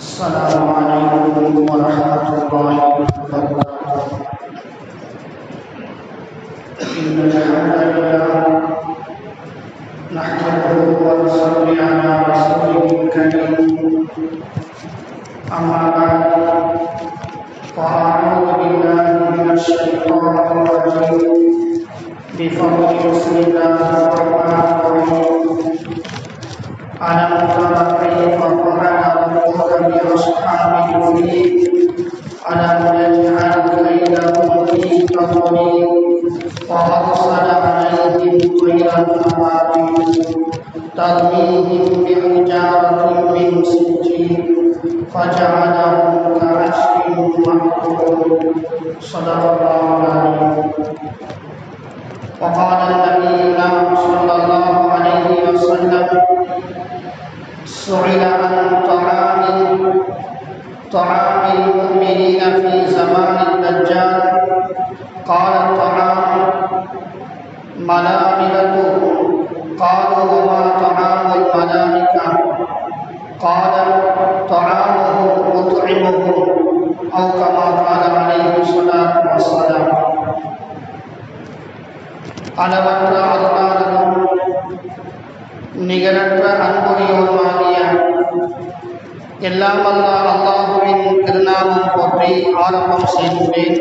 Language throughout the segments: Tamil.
السلام عليكم ورحمة الله وبركاته. إن الحمد لله نحمده ونصلي على رسوله الكريم. أما بعد فأعوذ بالله من الشيطان الرجيم بفضل بسم الله الرحمن الرحيم. ألم تر كيف فعل ربك بأصحاب الفيل ألم يجعل كيدهم في تضليل وأرسل عليهم طيرا أبابيل ترميهم بحجارة من سجيل فجعلهم كعصف مأكول. صدق الله العظيم. وقال نبينا صلى الله عليه وسلم: سئل عن طعام المؤمنين في زمان الدجال قال: الطعام ملائكته. قالوا: وما طعام الملائكة؟ قال: طعامه مطعمهم، أو كما قال عليه الصلاة والسلام. அளவற்ற அருளாளனும் நிகரற்ற அன்புடையோருமாகிய எல்லாம் வல்ல அல்லாஹுவின் திருநாமம் போற்றி ஆரம்பம் செய்கின்றேன்.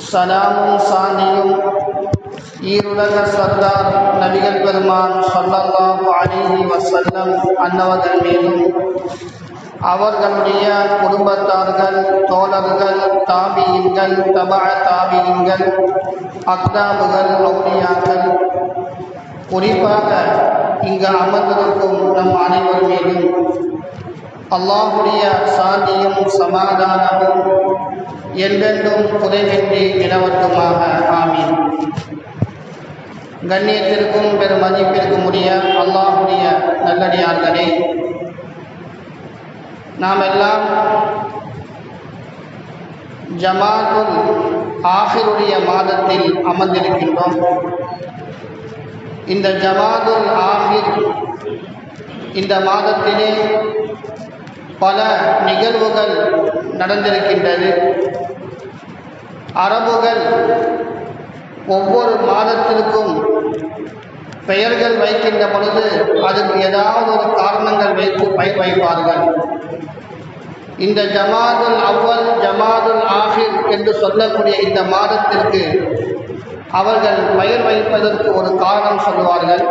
சலாமும் சாந்தியும் ஈருலக சர்தார் நபிகள் பெருமான் ஸல்லல்லாஹு அலைஹி வஸல்லம் அன்னவர்கள் மீதும் அவர்களுடைய குடும்பத்தார்கள், தோழர்கள், தாபியின்கள், தபஅ தாபியின்கள், அக்தாபுகள், அவுலியாக்கள், குறிப்பாக இங்கு அமர்ந்திருக்கும் நம் அனைவர் மீதும் அல்லாஹுடைய சாந்தியும் சமாதானமும் என்றென்றும் குறைவின்றி நிலவட்டுமாக. ஆமீன். கண்ணியத்திற்கும் பெரும் மதிப்பிற்கும் உரிய அல்லாஹுடைய நல்லடியார்களே, நாம் எல்லாம் ஜமாத்துல் ஆஹிருடைய மாதத்தில் அமர்ந்திருக்கின்றோம். இந்த ஜமாத்துல் ஆஹிர் இந்த மாதத்திலே பல நிகழ்வுகள் நடந்திருக்கின்றது. அரபுகள் ஒவ்வொரு மாதத்திற்கும் பெயர்கள் வைக்கின்ற பொழுது அதுக்கு ஏதாவது ஒரு காரணங்கள் வைத்து வைப்பார்கள். இந்த ஜமாதுல் அவ்வல், ஜமாதுல் ஆஹிர் என்று சொல்லக்கூடிய இந்த மாதத்திற்கு அவர்கள் பெயர் வைப்பதற்கு ஒரு காரணம் சொல்வார்கள்.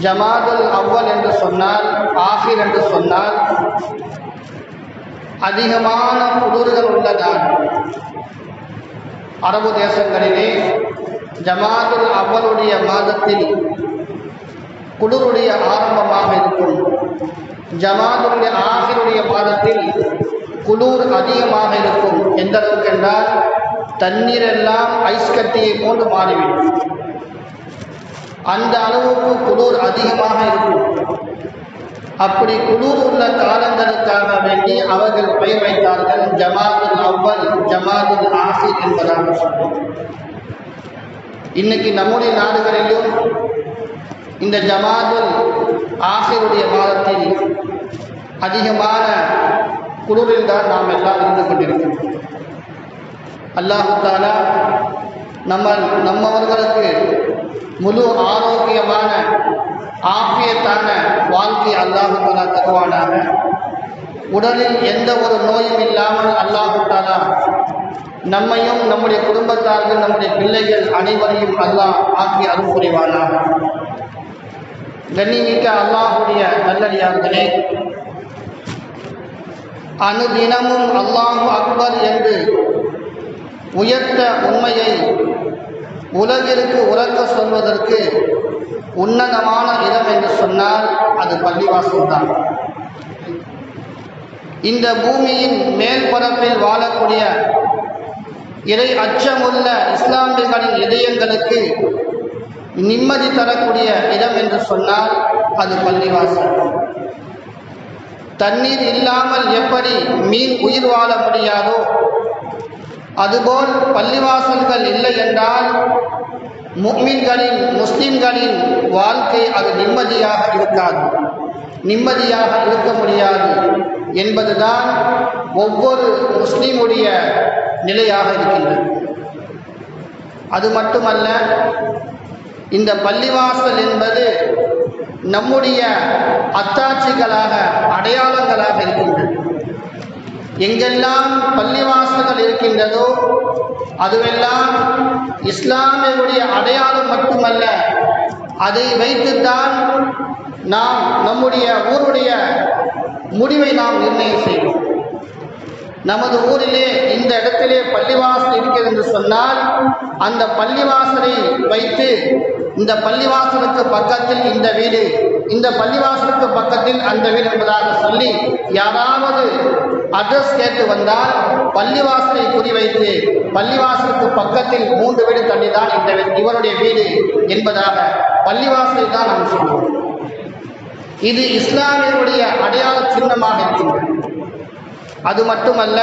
ஜமாதுல் அவ்வல் என்று சொன்னால், ஆஹிர் என்று சொன்னால் அதிகமான குளிர்கள் உள்ள நாள். அரபு தேசங்களிலே ஜமாதுல் அவ்வலுடைய மாதத்தில் குளிருடைய ஆரம்பமாக இருக்கும். ஜமாதுடைய ஆஹிருடைய மாதத்தில் குளிர் அதிகமாக இருக்கும். எந்த அளவுக்கு என்றால் தண்ணீரெல்லாம் ஐஸ் கட்டியை போன்று மாறிவிடும். அந்த அளவுக்கு குளிர் அதிகமாக இருக்கும். அப்படி குளிர் உள்ள காலங்களுக்காக வேண்டி அவர்கள் பெயர் வைத்தார்கள் ஜமாதுல் அவ்வல், ஜமாதுல் ஆஹிர் என்பதாக சொல்லும். இன்னைக்கு நம்முடைய நாடுகளிலும் இந்த ஜமாதுல் ஆஹிருடைய மாதத்தில் அதிகமான குளிரில் தான் நாம் எல்லாம் இருந்து கொண்டிருக்கிறோம். அல்லாஹ் தஆலா நம்மவர்களுக்கு முழு ஆரோக்கியமான ஆஃபியத்தான வாழ்க்கை அல்லாஹ் தஆலா தருவானாக. உடலில் எந்த ஒரு நோயும் இல்லாமல் அல்லாஹ் தஆலா நம்மையும் நம்முடைய குடும்பத்தார்கள், நம்முடைய பிள்ளைகள் அனைவரையும் அல்லாஹ் ஆக்கி அருள் புரிவானாக. கண்ணிமிக்க அல்லாஹுடைய நல்லடியார்களே, அனுதினமும் அல்லாஹு அக்பர் என்று உயர்த்த உண்மையை உலகிற்கு உறக்க சொல்வதற்கு உன்னதமான இடம் என்று சொன்னால் அது பள்ளிவாசல் தான். இந்த பூமியின் மேல்பரப்பில் வாழக்கூடிய இறை அச்சமுள்ள இஸ்லாமியர்களின் இதயங்களுக்கு நிம்மதி தரக்கூடிய இடம் என்று சொன்னால் அது பள்ளிவாசல். தண்ணீர் இல்லாமல் எப்படி மீன் உயிர் வாழ முடியாதோ அதுபோல் பள்ளிவாசல்கள் இல்லை என்றால் முஃமின்களின், முஸ்லிம்களின் வாழ்க்கை அது நிம்மதியாக இருக்காது. நிம்மதியாக இருக்க முடியாது என்பதுதான் ஒவ்வொரு முஸ்லீமுடைய நிலையாக இருக்கின்றது. அது மட்டுமல்ல, இந்த பள்ளிவாசல் என்பது நம்முடைய அத்தாட்சிகளாக, அடையாளங்களாக இருக்கின்றது. எங்கெல்லாம் பள்ளிவாசல்கள் இருக்கின்றதோ அதுவெல்லாம் இஸ்லாமியருடைய அடையாளம் மட்டுமல்ல, அதை வைத்துத்தான் நாம் நம்முடைய ஊருடைய முடிவை நாம் நிர்ணயம் செய்வோம். நமது ஊரிலே இந்த இடத்திலே பள்ளிவாசல் இருக்கிறது என்று சொன்னால் அந்த பள்ளிவாசலை வைத்து இந்த பள்ளிவாசலுக்கு பக்கத்தில் இந்த வீடு, இந்த பள்ளிவாசலுக்கு பக்கத்தில் அந்த வீடு என்பதாக சொல்லி யாராவது அட்ரஸ் கேட்டு வந்தால் பள்ளிவாசலை குறிவைத்து பள்ளிவாசலுக்கு பக்கத்தில் 3 வீடு தள்ளி தான் இவருடைய வீடு என்பதாக பள்ளிவாசலை தான் நாம் சொல்வோம். இது இஸ்லாமியருடைய அடையாள சின்னமாக இருக்கின்றது. அது மட்டுமல்ல,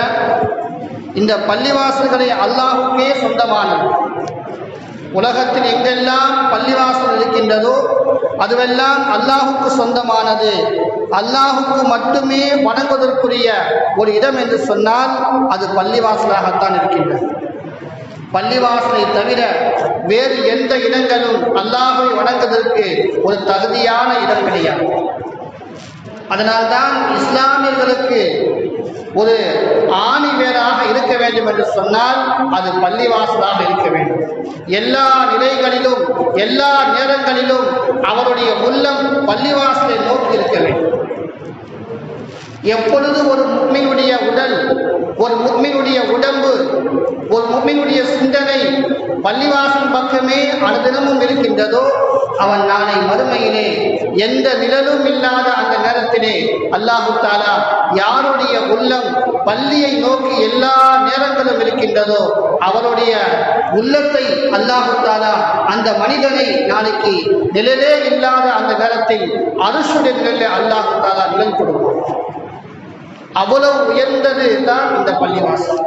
இந்த பள்ளிவாசல்களை அல்லாஹுக்கே சொந்தமானது. உலகத்தில் எங்கெல்லாம் பள்ளிவாசல் இருக்கின்றதோ அதுவெல்லாம் அல்லாஹுக்கு சொந்தமானது. அல்லாஹுக்கு மட்டுமே வணங்குவதற்குரிய ஒரு இடம் என்று சொன்னால் அது பள்ளிவாசலாகத்தான் இருக்கின்றது. பள்ளிவாசலை தவிர வேறு எந்த இடங்களும் அல்லாஹை வணங்குவதற்கு ஒரு தகுதியான இடம் கிடையாது. அதனால்தான் இஸ்லாமியர்களுக்கு ஒரு ஆணி வேராக இருக்க வேண்டும் என்று சொன்னால் அது பள்ளிவாசலாக இருக்க வேண்டும். எல்லா நிலைகளிலும் எல்லா நேரங்களிலும் அவருடைய உள்ளம் பள்ளிவாசலை நோக்கி இருக்க வேண்டும். எப்பொழுது ஒரு முஃமினுடைய உடல், ஒரு முஃமினுடைய உடம்பு, ஒரு முஃமினுடைய சிந்தனை பள்ளிவாசல் பக்கமே அனுதினமும் இருக்கின்றதோ அவன் நாளை மறுமையிலே எந்த நிழலும் இல்லாத அந்த நேரத்திலே அல்லாஹு தஆலா யாருடைய உள்ளம் பள்ளியை நோக்கி எல்லா நேரங்களும் இருக்கின்றதோ அவருடைய உள்ளத்தை அல்லாஹு தஆலா அந்த மனிதனை நாளைக்கு நிழலே இல்லாத அந்த நேரத்தில் அர்ஷுடைய நிழலிலே அல்லாஹு தஆலா நிழல் கொடுப்பார். அவ்வளவு உயர்ந்தது தான் இந்த பள்ளிவாசல்.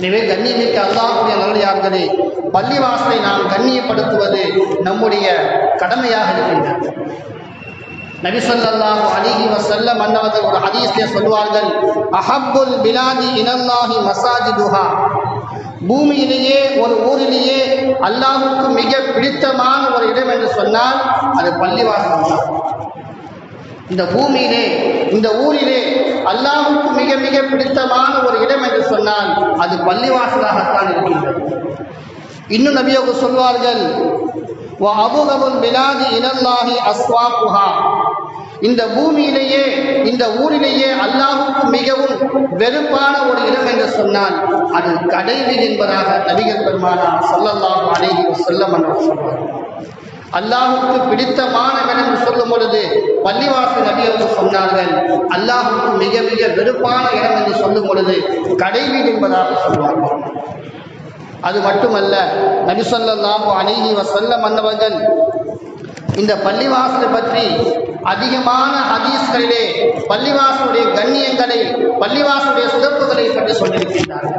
எனவே கண்ணியமிக்க அல்லாஹ்வுடைய நல்லடியார்களே, பள்ளிவாசலை நாம் கண்ணியப்படுத்துவது நம்முடைய கடமையாக இருக்கின்றது. நபி ஸல்லல்லாஹு அலைஹி வஸல்லம் அன்னவர்கள் ஒரு ஹதீஸிலே சொல்வார்கள், அஹப்புல் பிலாதி இலல்லாஹி மசாஜிதுஹா. பூமியிலேயே ஒரு ஊரிலேயே அல்லாஹ்வுக்கு மிக பிடித்தமான ஒரு இடம் என்று சொன்னால் அது பள்ளிவாசல் தான். இந்த பூமியிலே, இந்த ஊரிலே அல்லாஹ்வுக்கு மிக மிக பிடித்தமான ஒரு இடம் என்று சொன்னால் அது பள்ளிவாசலாகத்தான் இருக்கின்றது. இன்னும் நபி அவர்கள் சொல்வார்கள், வ அபுகபுல் பிலாதி இலல்லாஹி அஸ்வாகுஹா. இந்த பூமியிலேயே, இந்த ஊரிலேயே அல்லாஹ்வுக்கு மிகவும் வெறுப்பான ஒரு இடம் என்று சொன்னால் அது கடைவீடு என்பதாக நபிகள் பெருமானார் ஸல்லல்லாஹு அலைஹி வஸல்லம் அவர்கள் சொல்வார்கள். அல்லாஹுக்கு பிடித்தமான இடம் என்று சொல்லும் பொழுது பள்ளிவாசல் நபி அவர்கள் சொன்னார்கள். அல்லாஹுக்கு மிக மிக வெறுப்பான இடம் என்று சொல்லும் பொழுது கடைவீடு என்பதாக சொல்வார்கள். அது மட்டுமல்ல, நபி ஸல்லல்லாஹு அலைஹி வஸல்லம் அன்னவர்கள் இந்த பள்ளிவாசலை பற்றி அதிகமான ஹதீஸ்களிலே பள்ளிவாசலுடைய கண்ணியங்களை, பள்ளிவாசலுடைய சிறப்புகளை பற்றி சொல்லியிருக்கின்றார்கள்.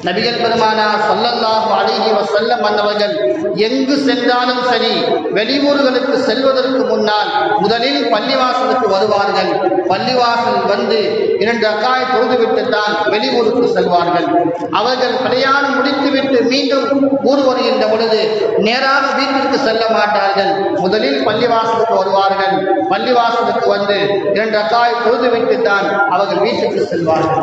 நபிகள் பெருமானார் ஸல்லல்லாஹு அலைஹி வஸல்லம் அன்னவர்கள் எங்கு சென்றாலும் சரி, வெளியூர்களுக்கு செல்வதற்கு முன்னால் முதலில் பள்ளிவாசலுக்கு வருவார்கள். பள்ளிவாசல் வந்து 2 ரக்காய் தொழுதுவிட்டு தான் வெளியூருக்கு செல்வார்கள். அவர்கள் பிரயாணம் முடித்துவிட்டு மீண்டும் ஊர் வருகின்ற பொழுது நேராக வீட்டிற்கு செல்ல மாட்டார்கள். முதலில் பள்ளிவாசலுக்கு வருவார்கள். பள்ளிவாசலுக்கு வந்து 2 ரக்காய் தொழுதுவிட்டு தான் அவர்கள் வீட்டுக்கு செல்வார்கள்.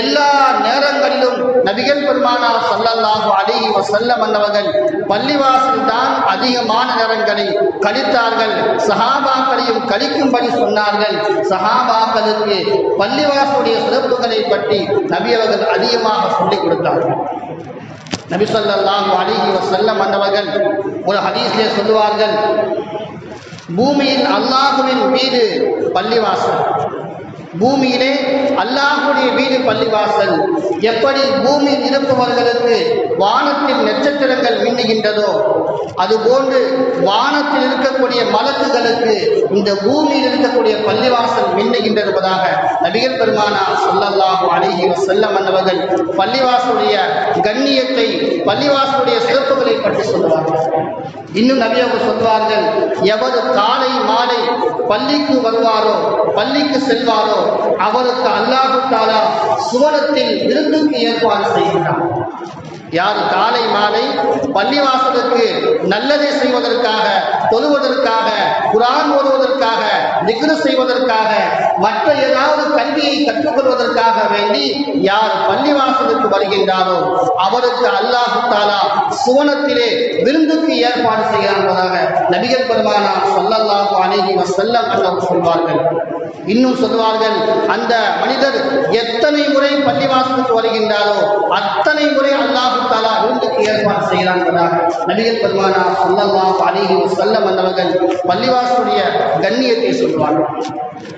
எல்லா நேரங்களிலும் நபிகள் பெருமானார் ஸல்லல்லாஹு அலைஹி வஸல்லம் அன்னவர்கள் பள்ளிவாசல் தான் அதிகமான நேரங்களை கழித்தார்கள். சஹாபாக்களையும் கழிக்கும்படி சொன்னார்கள். சஹாபாக்களுக்கு பள்ளிவாசலுடைய சிறப்புகளை பற்றி நபி அவர்கள் அதிகமாக சொல்லிக் கொடுத்தார்கள். நபி ஸல்லல்லாஹு அலைஹி வஸல்லம் அன்னவர்கள் ஒரு ஹதீஸிலே சொல்லுவார்கள், பூமியில் அல்லாஹுவின் வீடு பள்ளிவாசல். பூமியிலே அல்லாஹுடைய வீடு பள்ளிவாசல். எப்படி பூமியில் இருப்பவர்களுக்கு வானத்தில் நட்சத்திரங்கள் மின்னுகின்றதோ அதுபோன்று வானத்தில் இருக்கக்கூடிய மலக்குகளுக்கு இந்த பூமியில் இருக்கக்கூடிய பள்ளிவாசல் மின்னுகின்றது என்பதாக நபிகள் பெருமானார் ஸல்லல்லாஹு அலைஹி வஸல்லம் அன்னவர்கள் பள்ளிவாசலுடைய கண்ணியத்தை, பள்ளிவாசலுடைய சிறப்புகளை பற்றி சொல்லுவார்கள். இன்னும் நபி அவர்கள் சொல்வார்கள், எவர் காலை மாலை பள்ளிக்கு வருவாரோ, பள்ளிக்கு செல்வாரோ, அவருக்கு அல்லாஹ் தஆலா சுவனத்தில் விருந்துக்கு ஏற்பாடு செய்கிறார். யார் காலை மாலை பள்ளிவாசலுக்கு நல்லதை செய்வதற்காக, தொழுவதற்காக, குர்ஆன் ஓதுவதற்காக, திக்ர் செய்வதற்காக, மற்ற ஏதாவது கல்வியை கற்றுக்கொள்வதற்காக வேண்டி யார் பள்ளிவாசலுக்கு வருகின்றாரோ அவருக்கு அல்லாஹ் தஆலா சுவனத்திலே விருந்துக்கு ஏற்பாடு செய்கிறார் என்பதாக நபிகள் பெருமானார் ஸல்லல்லாஹு அலைஹி வஸல்லம் அவர்கள் சொல்வார்கள். இன்னும் சொல்வார்கள், அந்த மனிதர் எத்தனை முறை பள்ளிவாசலுக்கு வருகின்றாரோ அத்தனை முறை அல்லாஹ் தஆலா விருந்துக்கு ஏற்பாடு செய்கிறார் என்பதாக நபிகள் பெருமானார் ஸல்லல்லாஹு அலைஹி வஸல்லம் அவர்கள் பள்ளிவாசலுடைய கண்ணியத்தை சொல்வார்கள்.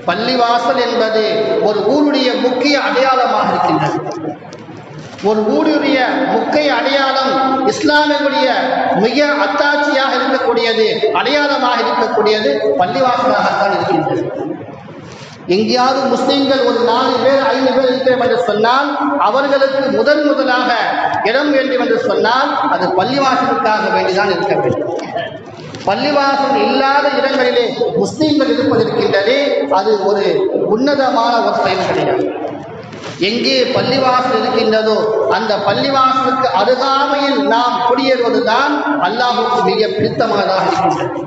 பள்ளிவாசல் என்பது ஒரு ஊருடைய முக்கிய அடையாளமாக இருக்கின்றது. ஒரு ஊருடைய முக்கிய அடையாளம் இஸ்லாமிய மிக அத்தாட்சியாக இருக்கக்கூடியது, அடையாளமாக இருக்கக்கூடியது பள்ளிவாசலாகத்தான் இருக்கின்றது. எங்கேயாவது முஸ்லிம்கள் ஒரு 4 பேர் 5 பேர் இருக்கிறோம் என்று சொன்னால் அவர்களுக்கு முதலாக இடம் வேண்டும் என்று சொன்னால் அது பள்ளிவாசலுக்காக வேண்டிதான் இருக்க வேண்டும். பள்ளிவாசல் இல்லாத இடங்களிலே முஸ்லிம்கள் இருப்பதற்கின்றதே அது ஒரு உன்னதமான ஒரு செயல் கிடையாது. எங்கே பள்ளிவாசல் இருக்கின்றதோ அந்த பள்ளிவாசலுக்கு அருகாமையில் நாம் குடியேறுவதுதான் அல்லாஹ்வுக்கு மிக பிடித்தமானதாக இருக்கின்றது.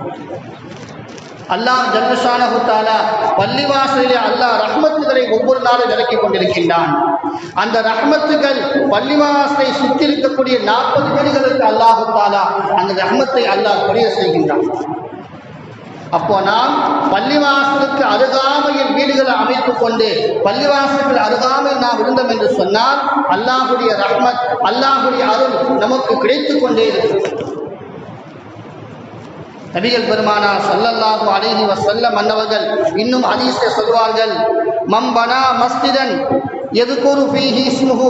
அல்லாஹ் ஜல்ல ஷானஹு தஆலா பள்ளிவாசலிலே அல்லாஹ் ரஹ்மத்துகளை ஒவ்வொரு நாளும் இறக்கிக் கொண்டிருக்கின்றான். அந்த ரஹ்மத்துகள் பள்ளிவாசலை சுற்றி இருக்கக்கூடிய 40 வீடுகளுக்கு அல்லாஹ் தஆலா அந்த ரஹ்மத்தை அல்லாஹ் பொழிய செய்கின்றான். அப்போ நாம் பள்ளிவாசலுக்கு அருகாமையில் வீடுகளை அமைத்துக் கொண்டு பள்ளிவாசலுக்கு அருகாமையில் நாம் இருந்தோம் என்று சொன்னால் அல்லாஹ்வுடைய ரஹ்மத், அல்லாஹ்வுடைய அருள் நமக்கு கிடைத்துக் கொண்டே இருக்கிறது. நபிகள் பெருமானார் ஸல்லல்லாஹு அலைஹி வஸல்லம் அவர்கள் இன்னும் ஹதீஸிலே சொல்வார்கள், மம் பனா மஸ்ஜிதன் யذ்குரு ஃபீஹி இஸ்முஹு,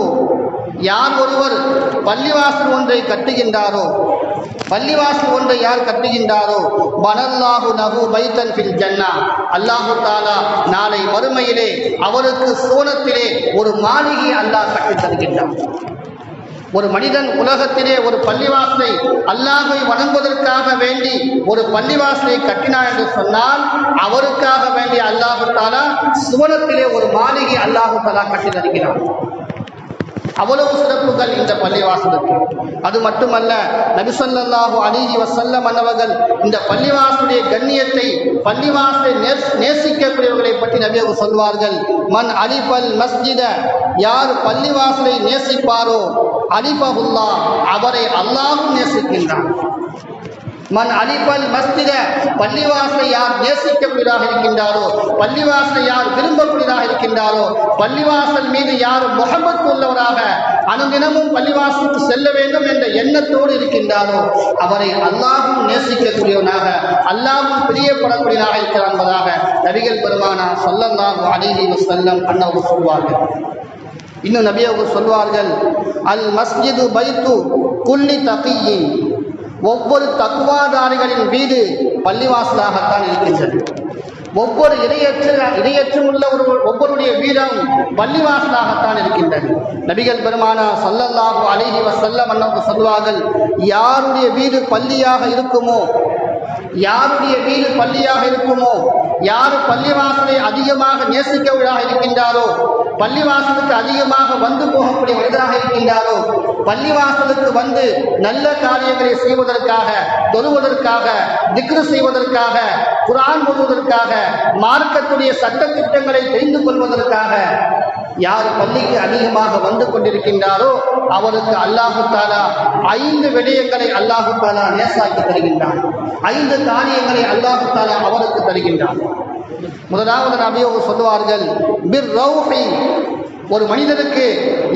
யார் ஒருவர் பள்ளிவாசல் ஒன்றை கட்டுகின்றாரோ, பள்ளிவாசல் ஒன்றை யார் கட்டுகின்றாரோ, பனல்லாஹு லஹு பைத்தன் ஃபில் ஜன்னah, அல்லாஹ் தஆலா நாளை மறுமையிலே அவருக்கு சுவனத்திலே ஒரு மாளிகை அல்லாஹ் கட்டித் தருகின்றான். ஒரு மனிதன் உலகத்திலே ஒரு பள்ளிவாசலை அல்லாஹ்வை வணங்குவதற்காக வேண்டி ஒரு பள்ளிவாசலை கட்டினார் என்று சொன்னால் அவருக்காக வேண்டி அல்லாஹ் தஆலா சுவனத்திலே ஒரு மாளிகை அல்லாஹ் தஆலா கட்டி தருகிறான். அவ்வளவு சிறப்புகள் இந்த பள்ளிவாசலுக்கு. அது மட்டுமல்ல, நபி ஸல்லல்லாஹு அலைஹி வஸல்லம் அவர்கள் இந்த பள்ளிவாசலுடைய கண்ணியத்தை, பள்ளிவாசலை நேசிக்கக்கூடியவர்களை பற்றி நபி அவர்கள் சொல்வார்கள், மன் அலிஃபல் மஸ்ஜித, யார் பள்ளிவாசலை நேசிப்பாரோ அலிஃபஹுல்லாஹ், அவரை அல்லாஹ்வும் நேசிக்கின்றான். மன் அலிஃபல் மஸ்ஜித, பள்ளிவாசலை யார் நேசிக்கக்கூடியதாக இருக்கின்றாரோ, பள்ளிவாசலை யார் விரும்பக்கூடியதாக இருக்கின்றாரோ, பள்ளிவாசல் மீது யார் முஹப்பத் உள்ளவராக அனுதினமும் பள்ளிவாசலுக்கு செல்ல வேண்டும் என்ற எண்ணத்தோடு இருக்கின்றாரோ அவரை அல்லாஹ்வும் நேசிக்கக்கூடியவனாக, அல்லாஹ்வும் பிரியப்படக்கூடியவனாக இருக்கிறார் என்பதாக நபிகள் பெருமானார் ஸல்லல்லாஹு அலைஹி வஸல்லம் அவர்கள் சொல்வார்கள். இன்னும் நபி அவர்கள் சொல்வார்கள், அல் மஸ்ஜிது பைத்து குல்லி தகியின், ஒவ்வொரு தக்வாதாரிகளின் வீடு பள்ளிவாசலாகத்தான் இருக்கின்றது. ஒவ்வொரு இரையற்றம் உள்ள ஒவ்வொருடைய வீடும் பள்ளிவாசலாகத்தான் இருக்கின்றது. நபிகள் பெருமானார் ஸல்லல்லாஹு அலைஹி வஸல்லம் அவர்கள் சொல்வார்கள், யாருடைய வீடு பள்ளியாக இருக்குமோ, யாருடைய வீடு பள்ளியாக இருக்குமோ, யார் பள்ளிவாசலை அதிகமாக நேசிக்கவதாக இருக்கின்றாரோ, பள்ளிவாசலுக்கு அதிகமாக வந்து போகக்கூடிய மனிதராக இருக்கின்றாரோ, பள்ளிவாசலுக்கு வந்து நல்ல காரியங்களை செய்வதற்காக, தொழுவதற்காக, திக்ர் செய்வதற்காக, குர்ஆன் ஓதுவதற்காக, மார்க்கத்துடைய சட்டத்திட்டங்களை தெரிந்து கொள்வதற்காக யார் பள்ளிக்கு அதிகமாக வந்து கொண்டிருக்கின்றாரோ அவருக்கு அல்லாஹ் தஆலா 5 விடயங்களை அல்லாஹ் தஆலா நேசாக்கி தருகின்றான். 5 காரியங்களை அல்லாஹ் தஆலா அவருக்கு தருகின்றான். முதலாவது நபி அவர்கள் சொல்வார்கள், பிர் ரௌஹி, ஒரு மனிதனுக்கு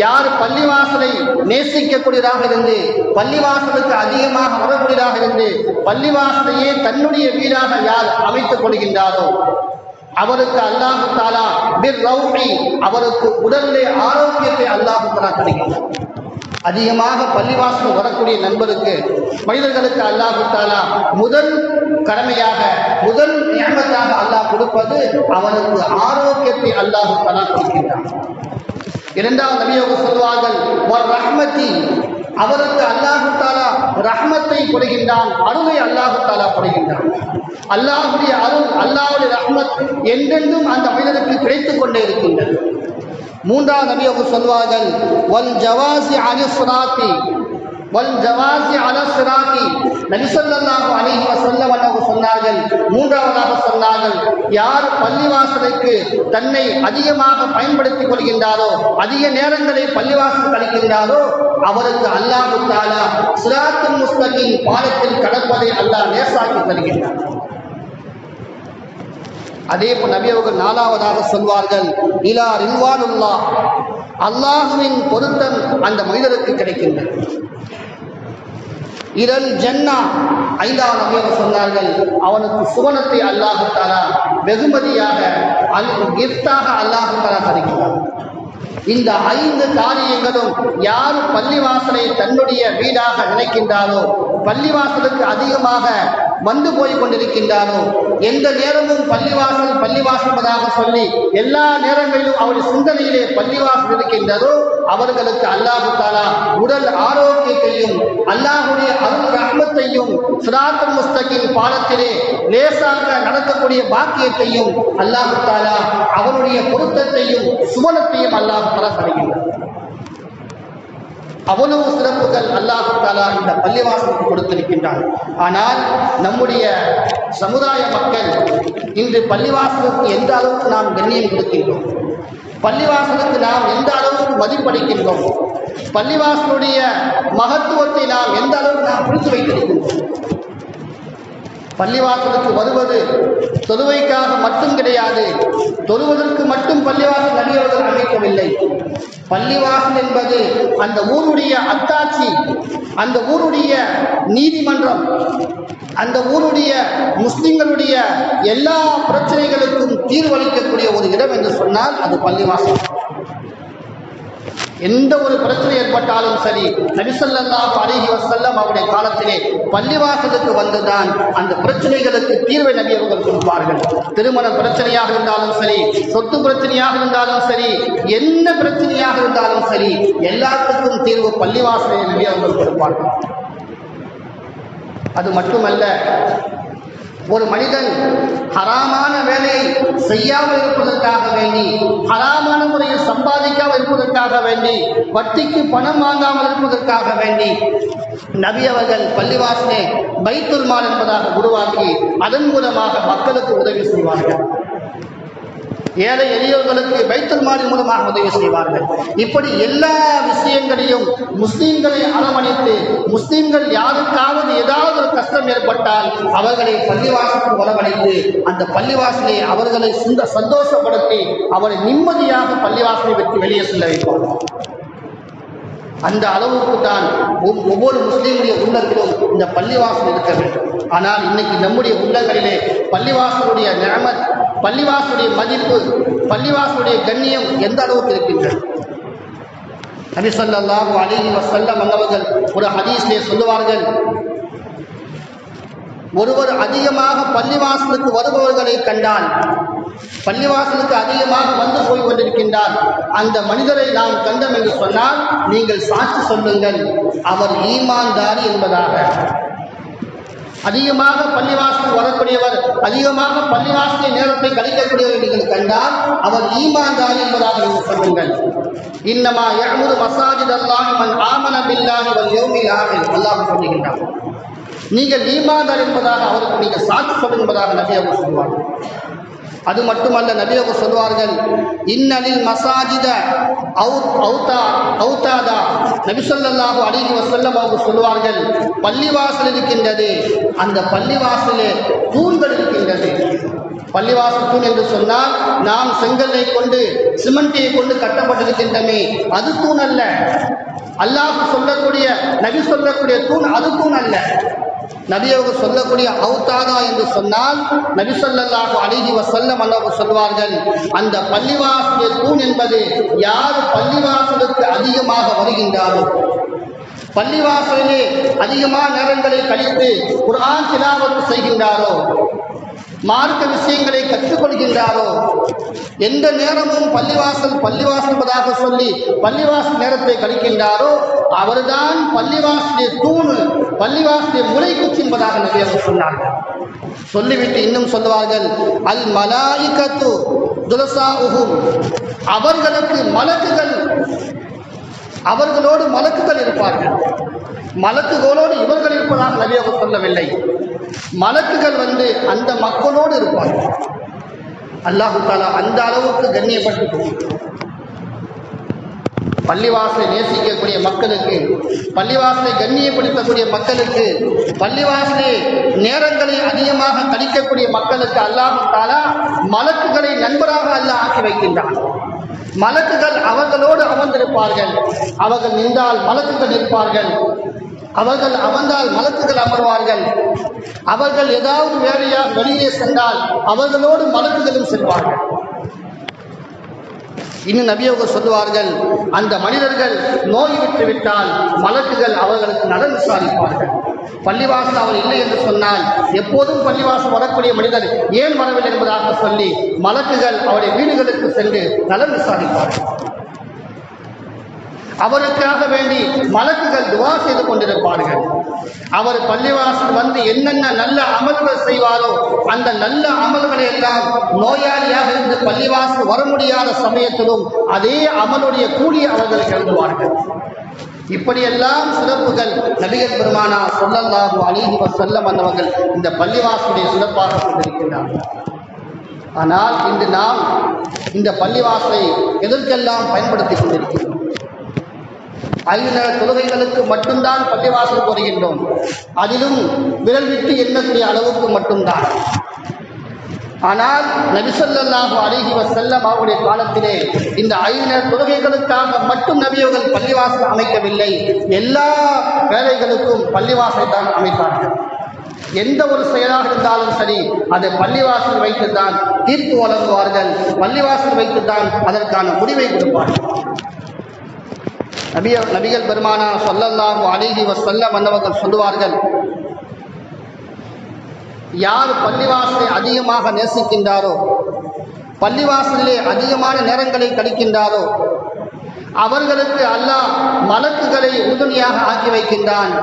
யார் பள்ளிவாசலை நேசிக்கக்கூடியதாக இருந்து, பள்ளிவாசலுக்கு அதிகமாக வரக்கூடியதாக இருந்து, பள்ளிவாசலையே தன்னுடைய வீடாக யார் அமைத்துக் கொள்கின்றாரோ அவருக்கு அல்லாஹ் தஆலா பிர் ரௌஹி, அவருக்கு உடலிலே ஆரோக்கியத்தை அல்லாஹ் தஆலா தருகின்றான். அதிகமாக பள்ளிவாசல் வரக்கூடிய நண்பருக்கு, மனிதர்களுக்கு அல்லாஹ் தஆலா முதல் கடமையாக, முதல் நியமத்தாக அல்லாஹ் கொடுப்பது அவனுக்கு ஆரோக்கியத்தை அல்லாஹ் தஆலா கொடுக்கின்றான். இரண்டாவது நபி அவர்கள் சொல்வார்கள், வ ரஹ்மதி, அவருக்கு அல்லாஹு தாலா ரஹ்மத்தை கொடுக்கின்றான், அருளை அல்லாஹு தாலா கொடுக்கின்றான். அல்லாஹுடைய அருள், அல்லாஹுடைய ரஹ்மத் என்றென்றும் அந்த மனிதனுக்கு கிடைத்துக் கொண்டே இருக்கின்றது. மூன்றாவது நபி அவர்கள் சொல்வார்கள், வல் ஜவாசி அலி சிராத்தி வல் ஜவாசி அல சிராத்தி. நபி ஸல்லல்லாஹு அலைஹி வஸல்லம் அவர்கள் சொன்னார்கள், மூன்றாவதாக சொன்னார்கள், யார் பள்ளிவாசலுக்கு தன்னை அதிகமாக பயன்படுத்திக் கொள்கின்றாரோ, அதிக நேரங்களை பள்ளிவாசல் கழிக்கின்றாரோ, அவருக்கு அல்லாஹு தஆலா சிராத்துல் முஸ்தகீம் பாலத்தில் கடப்பதை அல்லாஹ் லேசாக்கி தருகின்றார். அதே போல் நபி அவர்கள் நாலாவதாக சொல்வார்கள், இலா ரில்வானுல்லாஹ், அல்லாஹுவின் பொருத்தம் அந்த மனிதருக்கு கிடைக்கின்றது. இரல் ஜன்னா, ஐந்தாவது நபி அவர்கள் சொன்னார்கள், அவனுக்கு சுவனத்தை அல்லாஹு தஆலா வெகுமதியாக கிஃப்டாக அல்லாஹு தஆலா தருகிறார். இந்த 5 காரியங்களும் யார் பள்ளிவாசலை தன்னுடைய வீடாக நினைக்கின்றாரோ, பள்ளிவாசலுக்கு அதிகமாக வந்து போய் கொண்டிருக்கின்றாரோ, எந்த நேரமும் பள்ளிவாசல் பள்ளிவாசல்பதாக சொல்லி எல்லா நேரங்களிலும் அவருடைய சிந்தனையிலே பள்ளிவாசல் இருக்கின்றதோ, அவர்களுக்கு அல்லாஹு தஆலா உடல் ஆரோக்கியத்தையும் அல்லாஹுடைய அருள் ரஹ்மத்தையும் சிராத்துல் முஸ்தகீம் பாலத்திலே லேசாக நடக்கக்கூடிய பாக்கியத்தையும் அல்லாஹு தஆலா அவருடைய பொருத்தத்தையும் சுவனத்தையும் அல்லாஹு தஆலா தருகின்றார். அவ்வளவு சிறப்புகள் அல்லாஹு தஆலா இந்த பள்ளிவாசலுக்கு கொடுத்திருக்கின்றார். ஆனால் நம்முடைய சமுதாய மக்கள் இன்று பள்ளிவாசலுக்கு எந்த அளவுக்கு நாம் கண்ணியம் கொடுக்கின்றோம், பள்ளிவாசலுக்கு நாம் எந்த அளவுக்கு மதிப்பளிக்கின்றோம், பள்ளிவாசலுடைய மகத்துவத்தை நாம் எந்த அளவுக்கு நாம் புரிந்து வைத்திருக்கின்றோம். பள்ளிவாசலுக்கு வருவது தொழுவைக்காக மட்டும் கிடையாது, தொழுவதற்கு மட்டும் பள்ளிவாசல் நபி அவர்கள் அமைக்கவில்லை. பள்ளிவாசல் என்பது அந்த ஊருடைய அத்தாட்சி, அந்த ஊருடைய நீதிமன்றம், அந்த ஊருடைய முஸ்லிம்களுடைய எல்லா பிரச்சனைகளுக்கும் தீர்வளிக்கக்கூடிய ஒரு இடம் என்று சொன்னால் அது பள்ளிவாசல். எந்த ஒரு பிரச்சனை ஏற்பட்டாலும் சரி, நபி ஸல்லல்லாஹு அலைஹி வஸல்லம் அவருடைய காலத்திலே பள்ளிவாசலுக்கு வந்துதான் அந்த பிரச்சனைகளுக்கு தீர்வை நபி அவர்கள் கொடுப்பார்கள். திருமண பிரச்சனையாக இருந்தாலும் சரி, சொத்து பிரச்சனையாக இருந்தாலும் சரி, என்ன பிரச்சனையாக இருந்தாலும் சரி, எல்லாத்துக்கும் தீர்வு பள்ளிவாசலை நபி அவர்கள் கொடுப்பார்கள். அது மட்டுமல்ல, ஒரு மனிதன் ஹராமான வேலையை செய்யாமல் இருப்பதற்காக வேண்டி, ஹராமான முறையில் சம்பாதிக்காமல் இருப்பதற்காக வேண்டி, வட்டிக்கு பணம் வாங்காமல் இருப்பதற்காக வேண்டி நபி அவர்கள் பள்ளிவாசலை பைத்துல் மால் என்பதாக உருவாக்கி அதன் மூலமாக மக்களுக்கு உதவி செய்வார்கள். ஏழை எளியவர்களுக்கு பைத்துல் மால் மூலமாக உதவி செய்வார்கள். இப்படி எல்லா விஷயங்களையும் முஸ்லீம்களை அரவணைத்து, முஸ்லீம்கள் யாருக்காவது ஏதாவது ஒரு கஷ்டம் ஏற்பட்டால் அவர்களை பள்ளிவாசலுக்கு வரவழைத்து அந்த பள்ளிவாசலை அவர்களை சந்தோஷப்படுத்தி அவரை நிம்மதியாக பள்ளிவாசலை விட்டு வெளியே செல்ல வைப்பார்கள். அந்த அளவுக்கு தான் ஒவ்வொரு முஸ்லீமுடைய உள்ளத்திலும் இந்த பள்ளிவாசல் இருக்க வேண்டும். ஆனால் இன்னைக்கு நம்முடைய உள்ளங்களிலே பள்ளிவாசலுடைய நிஅமத், பள்ளிவாசலுடைய மதிப்பு, பள்ளிவாசலுடைய கண்ணியம் எந்த அளவுக்கு இருக்கின்றது? நபி ஸல்லல்லாஹு அலைஹி வஸல்லம் அவர்கள் ஒரு ஹதீஸிலே சொல்லுவார்கள், ஒருவர் அதிகமாக பள்ளிவாசலுக்கு வருபவர்களை கண்டால், பள்ளிவாசலுக்கு அதிகமாக வந்து போய் கொண்டிருக்கின்றார், அந்த மனிதரை நாம் கண்டோம் என்று சொன்னால் நீங்கள் சாட்சி சொல்லுங்கள், அவர் ஈமான்தாரி என்பதாக. அதிகமாக பள்ளிவாசல் வரக்கூடியவர், அதிகமாக பள்ளிவாசலை நேரத்தை கழிக்கக்கூடியவர் நீங்கள் கண்டால் அவர் ஈமான்தாரி என்பதாக நீங்கள் சொல்லுங்கள். இன்னமா யஅமுரு மஸாஜிதல்லாஹி மன் ஆமன பில்லாஹி வல் யௌமில் ஆகிர், அல்லாஹ் சொல்லுகின்றார். நீங்கள் ஈமான்தார் என்பதாக அவருக்கு நீங்கள் சாட்சி சொல்லும் என்பதாக நபி அவர்கள் சொல்வார்கள். அது மட்டுமல்ல, நபி அவர்கள் சொல்வார்கள், இன்னலில் மஸாஜித அவுதாதா. நபி ஸல்லல்லாஹு அலைஹி வஸல்லம் அவர்கள் சொல்வார்கள், பள்ளிவாசல் இருக்கின்றது, அந்த பள்ளிவாசலே தூண்கள் இருக்கின்றது. பள்ளிவாசல் தூண் என்று சொன்னால் நாம் செங்கலை கொண்டு சிமெண்டையை கொண்டு கட்டப்பட்டிருக்கின்றமே, அது தூண் அல்ல. அல்லாஹ் சொல்லக்கூடிய, நபி சொல்லக்கூடிய தூண் அது தூண் அல்ல. நபி அவர்கள் சொல்லக்கூடிய அவுதாதா என்று சொன்னால் நபி ஸல்லல்லாஹு அலைஹி வஸல்லம் அவர்கள் சொல்வார்கள், அந்த பள்ளிவாசலுடைய தூண் என்பது யார் பள்ளிவாசலுக்கு அதிகமாக வருகின்றாரோ, பள்ளிவாசலிலே அதிகமான நேரங்களை கழித்து குர்ஆன் திலாவத் செய்கின்றாரோ, மார்க்க விஷயங்களை கற்றுக்கொள்கின்றாரோ, எந்த நேரமும் பள்ளிவாசல் என்பதாக சொல்லி பள்ளிவாசல் நேரத்தை கழிக்கின்றாரோ அவர்தான் பள்ளிவாசலுடைய தூணு, பள்ளிவாசலுடைய முளைக்குச்சி என்பதாக நபி அவர்கள் சொன்னார்கள். சொல்லிவிட்டு இன்னும் சொல்லுவார்கள், அல் மலாயிகத்து துலசாஉஹும், அவர்களுக்கு மலக்குகள், அவர்களோடு மலக்குகள் இருப்பார்கள். மலக்குகளோடு இவர்கள் இருப்பதாக நபி அவர்கள் சொல்லவில்லை. மலக்குகள் அந்த மக்களோடு இருப்பார்கள். அல்லாஹு தஆலா அந்த அளவுக்கு கண்ணியப்பட்டு பள்ளிவாசலை நேசிக்கக்கூடிய மக்களுக்கு, பள்ளிவாசலை கண்ணியப்படுத்தக்கூடிய மக்களுக்கு, பள்ளிவாசலை நேரங்களை அதிகமாக கழிக்கக்கூடிய மக்களுக்கு அல்லாஹு தஆலா மலக்குகளை நண்பராக அல்லாஹ் ஆக்கி வைக்கின்றான். மலக்குகள் அவர்களோடு அமர்ந்திருப்பார்கள். அவர்கள் நின்றால் மலக்குகள் நிற்பார்கள், அவர்கள் அமர்ந்தால் மலக்குகள் அமர்வார்கள். அவர்கள் ஏதாவது வேலையாக வெளியே சென்றால் அவர்களோடு மலக்குகளும் செல்வார்கள். இன்னும் நபி அவர்கள் சொல்லுவார்கள், அந்த மனிதர்கள் நோய் விட்டுவிட்டால் மலக்குகள் அவர்களுக்கு நலன் விசாரிப்பார்கள். பள்ளிவாசல் அவர் இல்லை என்று சொன்னால், எப்போதும் பள்ளிவாசல் வரக்கூடிய மனிதர் ஏன் வரவில்லை என்பதாக சொல்லி மலக்குகள் அவருடைய வீடுகளுக்கு சென்று நலன் விசாரிப்பார்கள். அவருக்காக வேண்டி மலக்குகள் துவா செய்து கொண்டிருப்பார்கள். அவர் பள்ளிவாசல் என்னென்ன நல்ல அமல்கள் செய்வாரோ அந்த நல்ல அமல்களை எல்லாம் நோயாளியாக இருந்து பள்ளிவாசல் வர முடியாத சமயத்திலும் அதே அமலுடைய கூலியை அவர்களுக்கு எழுதுவார்கள். இப்படியெல்லாம் சிறப்புகள் நபிகள் பெருமானார் ஸல்லல்லாஹு அலைஹி வஸல்லம் அவர்கள் இந்த பள்ளிவாசலுடைய சிறப்பாக கொண்டிருக்கிறார்கள். ஆனால் இன்று நாம் இந்த பள்ளிவாசலை எதற்கெல்லாம் பயன்படுத்திக் கொண்டிருக்கிறோம்? 5 நேர தொழுகைகளுக்கு மட்டும்தான் பள்ளிவாசல் வருகின்றோம். அதிலும் விரல் விட்டு எண்ணக்கூடிய அளவுக்கு மட்டும்தான். ஆனால் நபி ஸல்லல்லாஹு அலைஹி வஸல்லம் அவருடைய காலத்திலே இந்த 5 நேர தொழுகைகளுக்காக மட்டும் நபி அவர்கள் பள்ளிவாசல் அமைக்கவில்லை. எல்லா வேலைகளுக்கும் பள்ளிவாசலை தான் அமைத்தார்கள். எந்த ஒரு செயலாக இருந்தாலும் சரி அதை பள்ளிவாசல் வைத்துத்தான் தீர்ப்பு வழங்குவார்கள், பள்ளிவாசல் வைத்துத்தான் அதற்கான முடிவை கொடுப்பார்கள். நபிகள் பெருமானார் ஸல்லல்லாஹு அலைஹி வஸல்லம் அவர்கள் சொல்லுவார்கள், யார் பள்ளிவாசலை அதிகமாக நேசிக்கின்றாரோ, பள்ளிவாசலிலே அதிகமான நேரங்களை கழிக்கின்றாரோ அவர்களுக்கு அல்லாஹ் மலக்குகளை உறுதுணையாக ஆக்கி வைக்கின்றான்.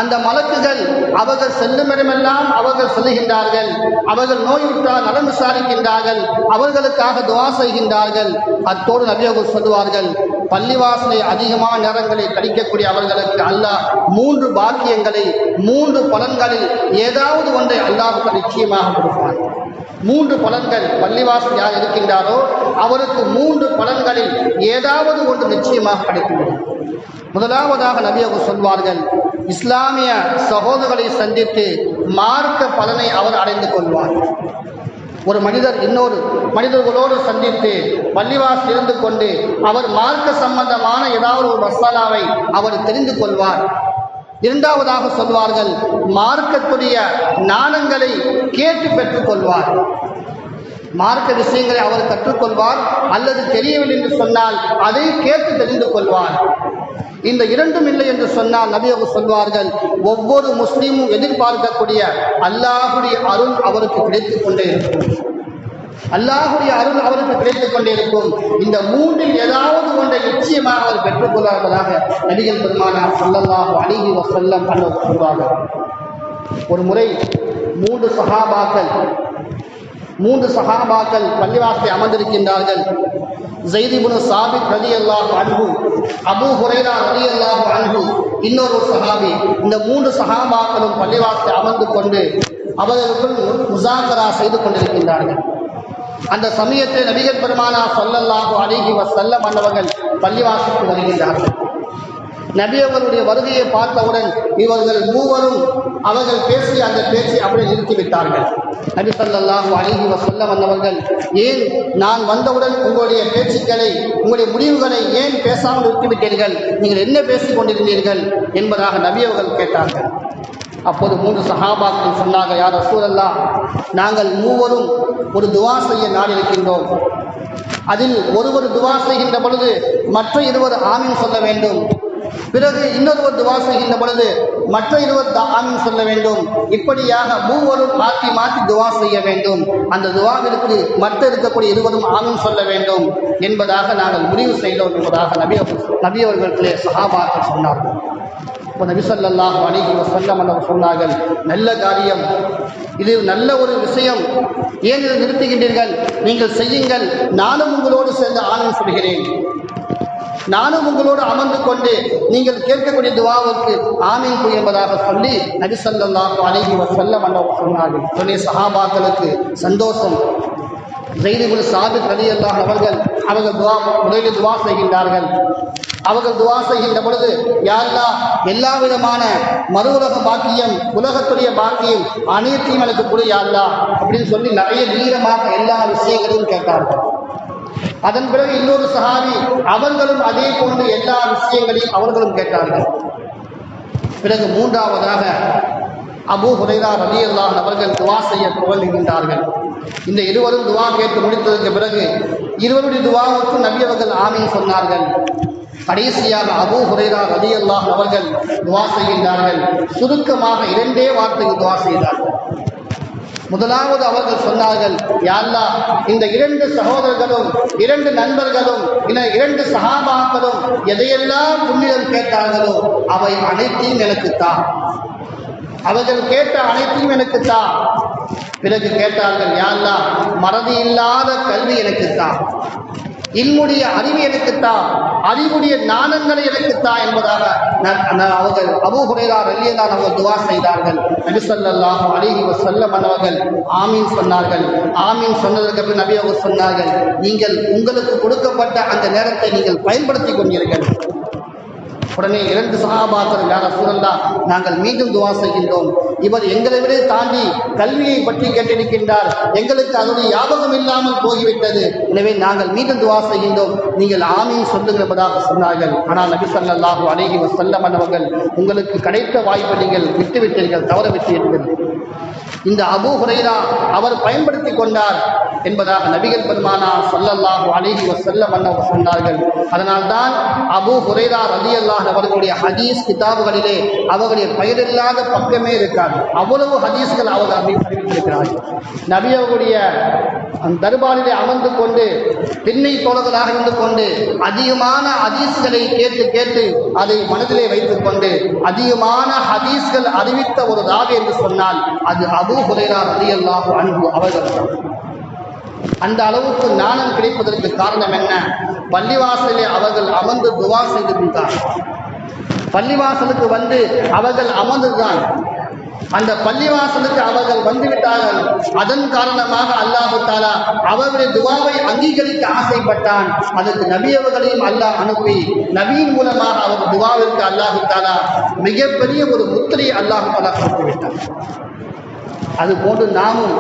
அந்த மலக்குகள் அவர்கள் செல்லும் இடமெல்லாம் அவர்கள் செல்லுகின்றார்கள். அவர்கள் நோயுற்றால் நலம் விசாரிக்கின்றார்கள், அவர்களுக்காக துஆ செய்கின்றார்கள். அத்தோடு நபி அவர்கள் சொல்லுவார்கள், பள்ளிவாசலை அதிகமான நேரங்களை கழிக்கக்கூடிய அவர்களுக்கு அல்லாஹ் 3 பாக்கியங்களை, 3 பலன்களில் ஏதாவது ஒன்றை அல்லாஹ் நிச்சயமாக கொடுப்பான். 3 பலன்கள். பள்ளிவாசல் யார் இருக்கின்றாரோ அவருக்கு 3 பலன்களில் ஏதாவது ஒன்று நிச்சயமாக கிடைக்கின்றது. முதலாவதாக நபி அவர்கள் சொல்வார்கள், இஸ்லாமிய சகோதரர்களை சந்தித்து மார்க்க பலனை அவர் அடைந்து கொள்வார். ஒரு மனிதர் இன்னொரு மனிதர்களோடு சந்தித்து பள்ளிவாசல் இருந்து கொண்டு அவர் மார்க்க சம்பந்தமான ஏதாவது ஒரு மசாலாவை அவர் தெரிந்து கொள்வார். இரண்டாவதாக சொல்வார்கள், மார்க்கத்துடைய ஞானங்களை கேட்டு பெற்றுக் கொள்வார். மார்க்க விஷயங்களை அவர் கற்றுக்கொள்வார், அல்லது தெரியவில்லை என்று சொன்னால் அதை கேட்டு தெரிந்து கொள்வார். இந்த இரண்டும் இல்லை என்று சொன்னால் நபி அவர்கள் சொல்வார்கள், ஒவ்வொரு முஸ்லீமும் எதிர்பார்க்கக்கூடிய அல்லாஹுடைய அருள் அவருக்கு கிடைத்துக் கொண்டே இருக்கும். அல்லாஹுடைய அருள் அவருக்கு கிடைத்துக் கொண்டே இருக்கும். இந்த 3இல் ஏதாவது ஒன்றை நிச்சயமாக அவர் பெற்றுக்கொள்வதாக நபிகள் பெருமானார் ஸல்லல்லாஹு அலைஹி வஸல்லம் அவர்கள் சொல்வார்கள். ஒரு முறை 3 சஹாபாக்கள் பள்ளிவாசலை அமர்ந்திருக்கின்றார்கள். ஸைத் இப்னு சாபித் ரலியல்லாஹு அன்ஹு, அபூ ஹுரைரா ரலியல்லாஹு அன்ஹு, இன்னொரு சஹாபி, இந்த 3 சஹாபாக்களும் பள்ளிவாசலை அமர்ந்து கொண்டு அவர்களுக்குள் முஸாக்கரா செய்து கொண்டிருக்கின்றார்கள். அந்த சமயத்தில் நபிகள் பெருமானார் ஸல்லல்லாஹு அலைஹி வஸல்லம் அவர்கள் பள்ளிவாசலுக்கு வருகின்றார்கள். நபி அவர்களுடைய வருகையை பார்த்தவுடன் இவர்கள் மூவரும் அவர்கள் பேசிய அந்த பேச்சை அப்படியே நிறுத்திவிட்டார்கள். நபி ஸல்லல்லாஹு அலைஹி வஸல்லம் அவர்கள், ஏன் நான் வந்தவுடன் உங்களுடைய பேச்சுக்களை, உங்களுடைய முடிவுகளை ஏன் பேசாமல் விட்டுவிட்டீர்கள்? நீங்கள் என்ன பேசிக் கொண்டிருந்தீர்கள் என்பதாக நபி அவர்கள் கேட்டார்கள். அப்போது 3 சஹாபாக்கள் சொன்னார்கள், யா ரசூலல்லாஹ், நாங்கள் மூவரும் ஒரு துஆ செய்ய நாடிருக்கின்றோம். அதில் ஒருவர் துஆ செய்கின்ற பொழுது மற்ற 2 ஆமீன் சொல்ல வேண்டும். பிறகு இன்னொருவர் துஆ செய்கின்ற பொழுது மற்ற இருவர் ஆமீன் சொல்ல வேண்டும். இப்படியாக மூவரும் மாற்றி மாற்றி துவா செய்ய வேண்டும். அந்த துவாவிற்கு மற்ற இருக்கக்கூடிய இருவரும் ஆமீன் சொல்ல வேண்டும் என்பதாக நாங்கள் முடிவு செய்தோம் என்பதாக நபி அவர்களிலே சஹாபாக்கள் சொன்னார்கள். இப்போ நபி ஸல்லல்லாஹு அலைஹி வஸல்லம் அவர்கள் சொன்னார்கள், நல்ல காரியம், இது நல்ல ஒரு விஷயம், ஏன் இதை நிறுத்துகின்றீர்கள்? நீங்கள் செய்யுங்கள், நானும் உங்களோடு சேர்ந்து ஆமீன் சொல்கிறேன். நானும் உங்களோடு அமர்ந்து கொண்டு நீங்கள் கேட்கக்கூடிய துவாவுக்கு ஆமீன் என்பதாக சொல்லி நபி ஸல்லல்லாஹு அலைஹி வஸல்லம் அவர்கள் சொன்னார்கள். சொன்ன சஹாபாக்களுக்கு சந்தோஷம். ஸைத் இப்னு சாபித் ரலியல்லாஹு அவர்கள் முதலில் துவா செய்கின்றார்கள். அவர்கள் துவா செய்கின்ற பொழுது, யா அல்லாஹ், எல்லா விதமான மறு உலக பாக்கியம், உலகத்துடைய பாக்கியம் அனைத்தையும் எனக்கு கொடு யா அல்லாஹ் அப்படின்னு சொல்லி நிறைய வீரமாக எல்லா விஷயங்களையும் கேட்டார்கள். அதன் பிறகு இன்னொரு சஹாபி அவர்களும் அதே போன்று எல்லா விஷயங்களையும் அவர்களும் கேட்டார்கள். பிறகு மூன்றாவதாக அபூ ஹுரைரா ரலியல்லாஹு அவர்கள் துவா செய்ய துவங்குகின்றார்கள். இந்த இருவரும் துவா கேட்டு முடித்ததற்கு பிறகு இருவருடைய துவாவுக்கு நபி அவர்கள் ஆமீன் சொன்னார்கள். கடைசியாக அபூ ஹுரைரா ரலியல்லாஹு அவர்கள் துவா செய்கின்றார்கள். சுருக்கமாக 2 வார்த்தைகள் துவா செய்தார்கள். முதலாவது அவர்கள் சொன்னார்கள், யா அல்லாஹ், இந்த 2 சகோதரர்களும் 2 நண்பர்களும் 2 சஹாபாக்களும் எதையெல்லாம் உன்னிடம் கேட்டார்களோ அவை அனைத்தையும் எனக்குத்தா. அவர்கள் கேட்ட அனைத்தையும் எனக்குத்தா. பிறகு கேட்டார்கள், யா அல்லாஹ், மறதி இல்லாத கல்வி எனக்குத்தா, இல்முடைய அறிவு எனக்குத்தா, அறிவுடைய ஞானங்களை எனக்குத்தா என்பதாக அவர்கள் அபூ ஹுரைரா ரலியல்லாஹு அவர்கள் துவா செய்தார்கள். நபி ஸல்லல்லாஹு அலைஹி வஸல்லம் அவர்கள் ஆமீன் சொன்னார்கள். ஆமீன் சொன்னதற்கு பிறகு நபி அவர்கள் சொன்னார்கள், நீங்கள் உங்களுக்கு கொடுக்கப்பட்ட அந்த நேரத்தை நீங்கள் பயன்படுத்தி கொண்டீர்கள். உடனே 2 சஹாபாக்கள், யா ரசூலல்லாஹ், நாங்கள் மீண்டும் துவா செய்கின்றோம். இவர் எங்களை விட தாண்டி கல்வியை பற்றி கேட்டிருக்கின்றார், எங்களுக்கு அதனுடைய ஞாபகம் இல்லாமல் போய்விட்டது, எனவே நாங்கள் மீண்டும் துவா செய்கின்றோம், நீங்கள் ஆமீன் சொல்லுங்கள் என்பதாக சொன்னார்கள். ஆனால் நபி ஸல்லல்லாஹு அலைஹி வஸல்லம் அவர்கள், உங்களுக்கு கிடைத்த வாய்ப்பை நீங்கள் விட்டுவிட்டீர்கள், தவற விட்டீர்கள். இந்த அபூ ஹுரைரா அவர் பயன்படுத்தி கொண்டார் என்பதாக நபிகள் பெருமானார் ஸல்லல்லாஹு அலைஹி வஸல்லம் அவர்கள் சொன்னார்கள். அதனால்தான் அபூ ஹுரைரா ரலியல்லாஹு அவர்களுடைய ஹதீஸ் கிதாபுகளிலே அவர்களுடைய பெயரில்லாத பக்கமே இருக்காது. அவ்வளவு ஹதீஸ்கள் அவர்கள் அறிவித்திருக்கிறார்கள். நபி அவர்களுடைய தர்பாரிலே அமர்ந்து கொண்டு திண்ணை தோழர்களாக இருந்து கொண்டு அதிகமான ஹதீஸ்களை கேட்டு கேட்டு அதை மனதிலே வைத்துக் கொண்டு அதிகமான ஹதீஸ்கள் அறிவித்த ஒரு ராவி என்று சொன்னால் அது அபூ ஹுரைரா ரலியல்லாஹு அன்ஹு அவர்கள். அந்த அளவுக்கு ஞானம் கிடைப்பதற்கு காரணம் என்ன? பள்ளிவாசலே அவர்கள் அமர்ந்து துவா செய்திருந்தார். பள்ளிவாசலுக்கு வந்து அவர்கள் அமர்ந்துதான். அந்த பள்ளிவாசலுக்கு அவர்கள் வந்துவிட்டார்கள். அதன் காரணமாக அல்லாஹு தஆலா அவருடைய துவாவை அங்கீகரிக்க ஆசைப்பட்டான். அதற்கு நபி அவர்களையும் அல்லாஹ் அனுப்பி நபியின் மூலமாக அவர் துவாவிற்கு அல்லாஹு தஆலா மிகப்பெரிய ஒரு முத்திரையை அல்லாஹு தஆலா கொடுத்து விட்டார். அதுபோன்று நாமும்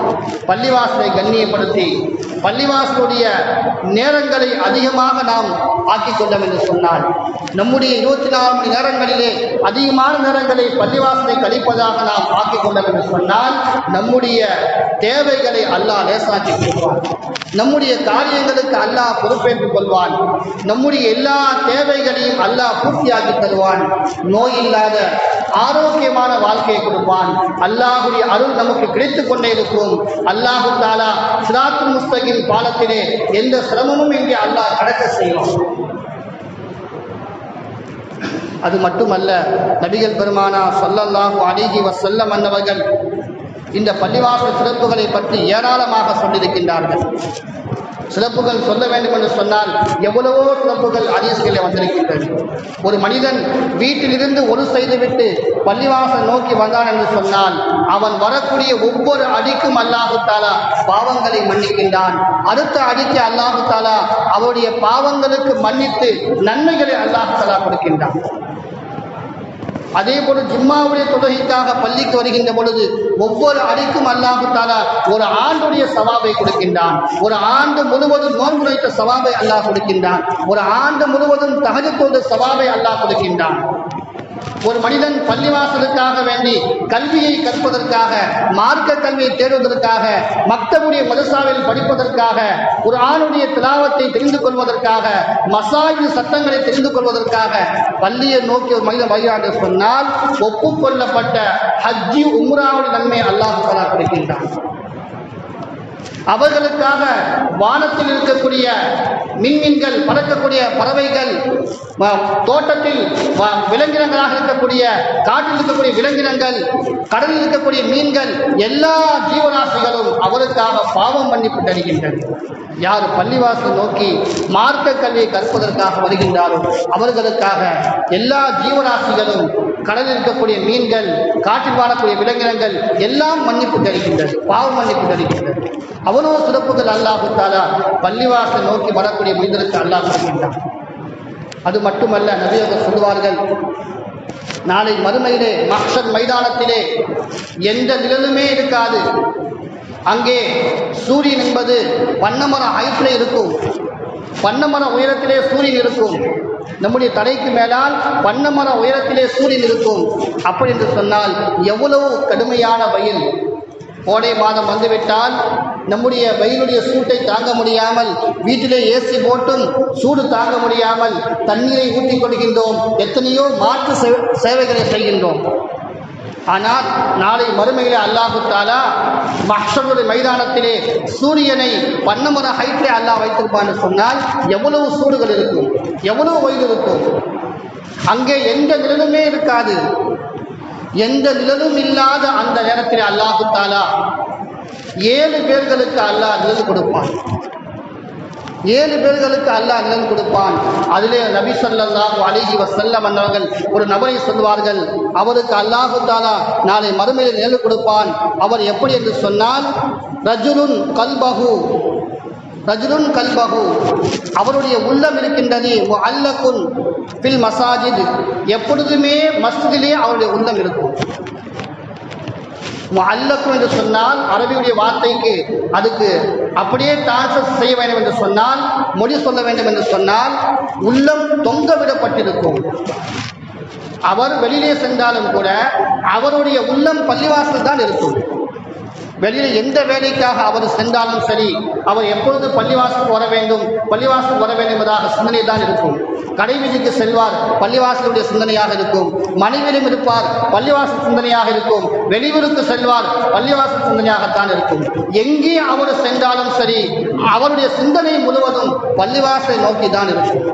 பள்ளிவாசலை கண்ணியப்படுத்தி பள்ளிவாசலுடைய நேரங்களை அதிகமாக நாம் ஆக்கிக்கொண்டோம் என்று சொன்னால், நம்முடைய 24 மணி நேரங்களிலே அதிகமான நேரங்களை பள்ளிவாசலை கழிப்பதாக நாம் ஆக்கிக்கொண்டோம் என்று சொன்னால், நம்முடைய தேவைகளை அல்லாஹ் லேசாக்கி கொள்வான். நம்முடைய காரியங்களுக்கு அல்லாஹ் பொறுப்பேற்றுக் கொள்வான். நம்முடைய எல்லா தேவைகளையும் அல்லாஹ் பூர்த்தியாக்கி தருவான். நோய் இல்லாத ஆரோக்கியமான வாழ்க்கையை கொடுப்பான். அல்லாஹுடைய அருள் நமக்கு கிடைத்துக் கொண்டே இருக்கும். அல்லாஹு தஆலா சிராத்துல் முஸ்தகீம் பாலத்திலே எந்த சிரமமும் இங்கே அல்லாஹ் கடக்க செய்வான். அது மட்டுமல்ல, நபிகள் பெருமானார் ஸல்லல்லாஹு அலைஹி வஸல்லம் அவர்கள் இந்த பள்ளிவாசல் சிறப்புகளை பற்றி ஏராளமாக சொல்லியிருக்கின்றார்கள். சிறப்புகள் சொல்ல வேண்டும் என்று சொன்னால் எவ்வளவோ சிறப்புகள் ஹதீஸ்களில் வந்திருக்கின்றது. ஒரு மனிதன் வீட்டிலிருந்து ஒரு செய்துவிட்டு பள்ளிவாசல் நோக்கி வந்தான் என்று சொன்னால் அவன் வரக்கூடிய ஒவ்வொரு அடிக்கும் அல்லாஹு தஆலா பாவங்களை மன்னிக்கின்றான். அடுத்த அடிக்கு அல்லாஹு தஆலா அவருடைய பாவங்களுக்கு மன்னித்து நன்மைகளை அல்லாஹு தஆலா கொடுக்கின்றான். அதே போல ஜும்மாவுடைய தொழுகைக்காக பள்ளிக்கு வருகின்ற பொழுது ஒவ்வொரு அடிக்கும் அல்லாஹு தஆலா ஒரு ஆண்டுடைய சவாபை கொடுக்கின்றான். ஒரு ஆண்டு முழுவதும் நோன்பு வைத்த சவாபை அல்லாஹ் கொடுக்கின்றான். ஒரு ஆண்டு முழுவதும் தஹஜ்ஜுத் தொழுத சவாபை அல்லாஹ் கொடுக்கின்றான். ஒரு மனிதன் பள்ளிவாசலுக்காக வேண்டி கல்வியை கற்பதற்காக, மார்க்க கல்வியை தேடுவதற்காக, மக்தபுடைய மதரசாவில் படிப்பதற்காக, ஒரு ஆணுடைய திலாவத்தை தெரிந்து கொள்வதற்காக, மசாஜித் சட்டங்களை தெரிந்து கொள்வதற்காக பள்ளியை நோக்கி ஒரு மனிதன் வருகிறார் சொன்னால் ஒப்புக்கொள்ளப்பட்ட ஹஜ்ஜி உம்ராவுடைய நன்மை அல்லாஹ் தஆலா கொடுக்கின்றான். அவர்களுக்காக வானத்தில் இருக்கக்கூடிய மின்மீன்கள், பறக்கக்கூடிய பறவைகள், தோட்டத்தில் விலங்கினங்களாக இருக்கக்கூடிய, காட்டில் இருக்கக்கூடிய விலங்கினங்கள், கடலில் இருக்கக்கூடிய மீன்கள், எல்லா ஜீவராசிகளும் அவருக்காக பாவம் மன்னிப்பு தருகின்றன. யார் பள்ளிவாசல் நோக்கி மார்க்க கல்வியை கற்பதற்காக வருகின்றாரோ அவர்களுக்காக எல்லா ஜீவராசிகளும், கடலில் இருக்கக்கூடிய மீன்கள், காற்றில் வாழக்கூடிய விலங்கினங்கள் எல்லாம் மன்னிப்பு தருகின்றது, பாவம் மன்னிப்பு தருகின்றது. அவ்வளவு சிறப்புகள் அல்லாஹ் தஆலா பள்ளிவாசல் நோக்கி வரக்கூடிய மனிதருக்கு அல்லாஹ் கொடுக்கின்றான். அது மட்டுமல்ல, நபியவர்கள் சொல்லுவார்கள், நாளை மறுமையிலே மஹ்ஷர் மைதானத்திலே எந்த நிழலுமே இருக்காது. அங்கே சூரியன் என்பது வண்ணமர ஹைட்டிலே இருக்கும், வண்ணமர உயரத்திலே சூரியன் இருக்கும். நம்முடைய தலைக்கு மேலால் வண்ணமர உயரத்திலே சூரியன் இருக்கும். அப்படி என்று சொன்னால் எவ்வளவு கடுமையான வெயில். கோடை மாதம் வந்துவிட்டால் நம்முடைய வெயிலுடைய சூட்டை தாங்க முடியாமல் வீட்டிலே ஏசி போட்டும் சூடு தாங்க முடியாமல் தண்ணீரை ஊற்றிக் கொள்கின்றோம், எத்தனையோ மாற்று சேவைகளை செய்கின்றோம். ஆனால் நாளை மறுமையிலே அல்லாஹ் தஆலா மஹ்ஷருடைய மைதானத்திலே சூரியனை வண்ணமர ஹைட்டிலே அல்லாஹ் வைத்திருப்பான்னு சொன்னால் எவ்வளவு சூடுகள் இருக்கும், எவ்வளவு வெயில் இருக்கும். அங்கே எந்த நிழலுமே இருக்காது. எந்த நிழலும் இல்லாத அந்த நேரத்தில் அல்லாஹ் தஆலா 7 பேர்களுக்கு அல்லாஹ் நிழல் கொடுப்பான். 7 பேர்களுக்கு அல்லாஹ் நிழல் கொடுப்பான். அதிலே நபி ஸல்லல்லாஹு அலைஹி வஸல்லம் அவர்கள் ஒரு நபரை சொல்வார்கள், அவருக்கு அல்லாஹ் தஆலா நாளை மறுமையில் நிழல் கொடுப்பான். அவர் எப்படி என்று சொன்னால், ரஜுலுன் கல்பஹு, அவருடைய உள்ளம் இருக்கின்றது, முஅல்லகுன் ஃபில் மசாஜித், எப்பொழுதுமே மஸ்ஜிதிலே அவருடைய உள்ளம் இருக்கும். முஅல்லகு என்று சொன்னால் அரபியுடைய வார்த்தைக்கு அதுக்கு அப்படியே டிரான்ஸ்லேட் செய்ய வேண்டும் என்று சொன்னால், மொழி சொல்ல வேண்டும் என்று சொன்னால், உள்ளம் தொங்க விடப்பட்டிருக்கும். அவர் வெளியிலே சென்றாலும் கூட அவருடைய உள்ளம் பள்ளிவாசல் தான் இருக்கும். வெளியில் எந்த வேலைக்காக அவர் சென்றாலும் சரி, அவர் எப்பொழுது பள்ளிவாசலுக்கு வர வேண்டும், பள்ளிவாசலுக்கு வர வேண்டும் என்பதாக சிந்தனை தான் இருக்கும். கடை வீதிக்கு செல்வார், பள்ளிவாசலுடைய சிந்தனையாக இருக்கும். மனைவியிலும் இருப்பார், பள்ளிவாசல் சிந்தனையாக இருக்கும். வெளியூருக்கு செல்வார், பள்ளிவாசல் சிந்தனையாகத்தான் இருக்கும். எங்கே அவர் சென்றாலும் சரி அவருடைய சிந்தனை முழுவதும் பள்ளிவாசலை நோக்கி தான் இருக்கும்.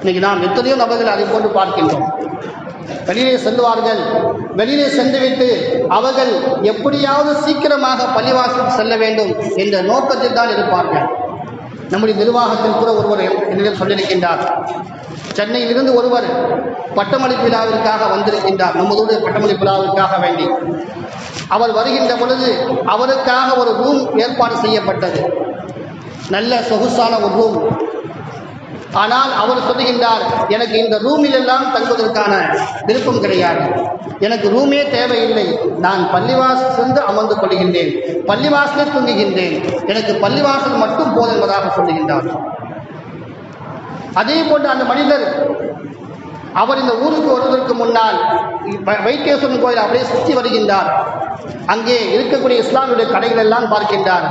இன்னைக்கு நாம் எத்தனையோ நபர்கள் அதை போன்று பார்க்கின்றோம். வெளியிலே செல்வார்கள், வெளியிலே சென்றுவிட்டு அவர்கள் எப்படியாவது சீக்கிரமாக பள்ளிவாசலுக்கு செல்ல வேண்டும் என்ற நோக்கத்தில் தான் இருப்பார்கள். நம்முடைய நிர்வாகத்தில் கூட ஒருவர் என்னிடம் சொல்லியிருக்கின்றார், சென்னையிலிருந்து ஒருவர் பட்டமளிப்பு விழாவிற்காக வந்திருக்கின்றார், நமது பட்டமளிப்பு விழாவிற்காக வேண்டி. அவர் வருகின்ற பொழுது அவருக்காக ஒரு ரூம் ஏற்பாடு செய்யப்பட்டது, நல்ல சொகுசான ஒரு ரூம். ஆனால் அவர் சொல்லுகின்றார், எனக்கு இந்த ரூமில் எல்லாம் தங்குவதற்கான விருப்பம் கிடையாது, எனக்கு ரூமே தேவையில்லை, நான் பள்ளிவாசல் சென்று அமர்ந்து கொள்கின்றேன், பள்ளிவாசலில் தூங்குகின்றேன், எனக்கு பள்ளிவாசல் மட்டும் போதும் என்பதாக சொல்லுகின்றார். அதே போன்று அந்த மனிதர் அவர் இந்த ஊருக்கு வருவதற்கு முன்னால் வைத்தீஸ்வரன் கோயில் அப்படியே சுற்றி வருகின்றார். அங்கே இருக்கக்கூடிய இஸ்லாமியுடைய கடைகள் எல்லாம் பார்க்கின்றார்.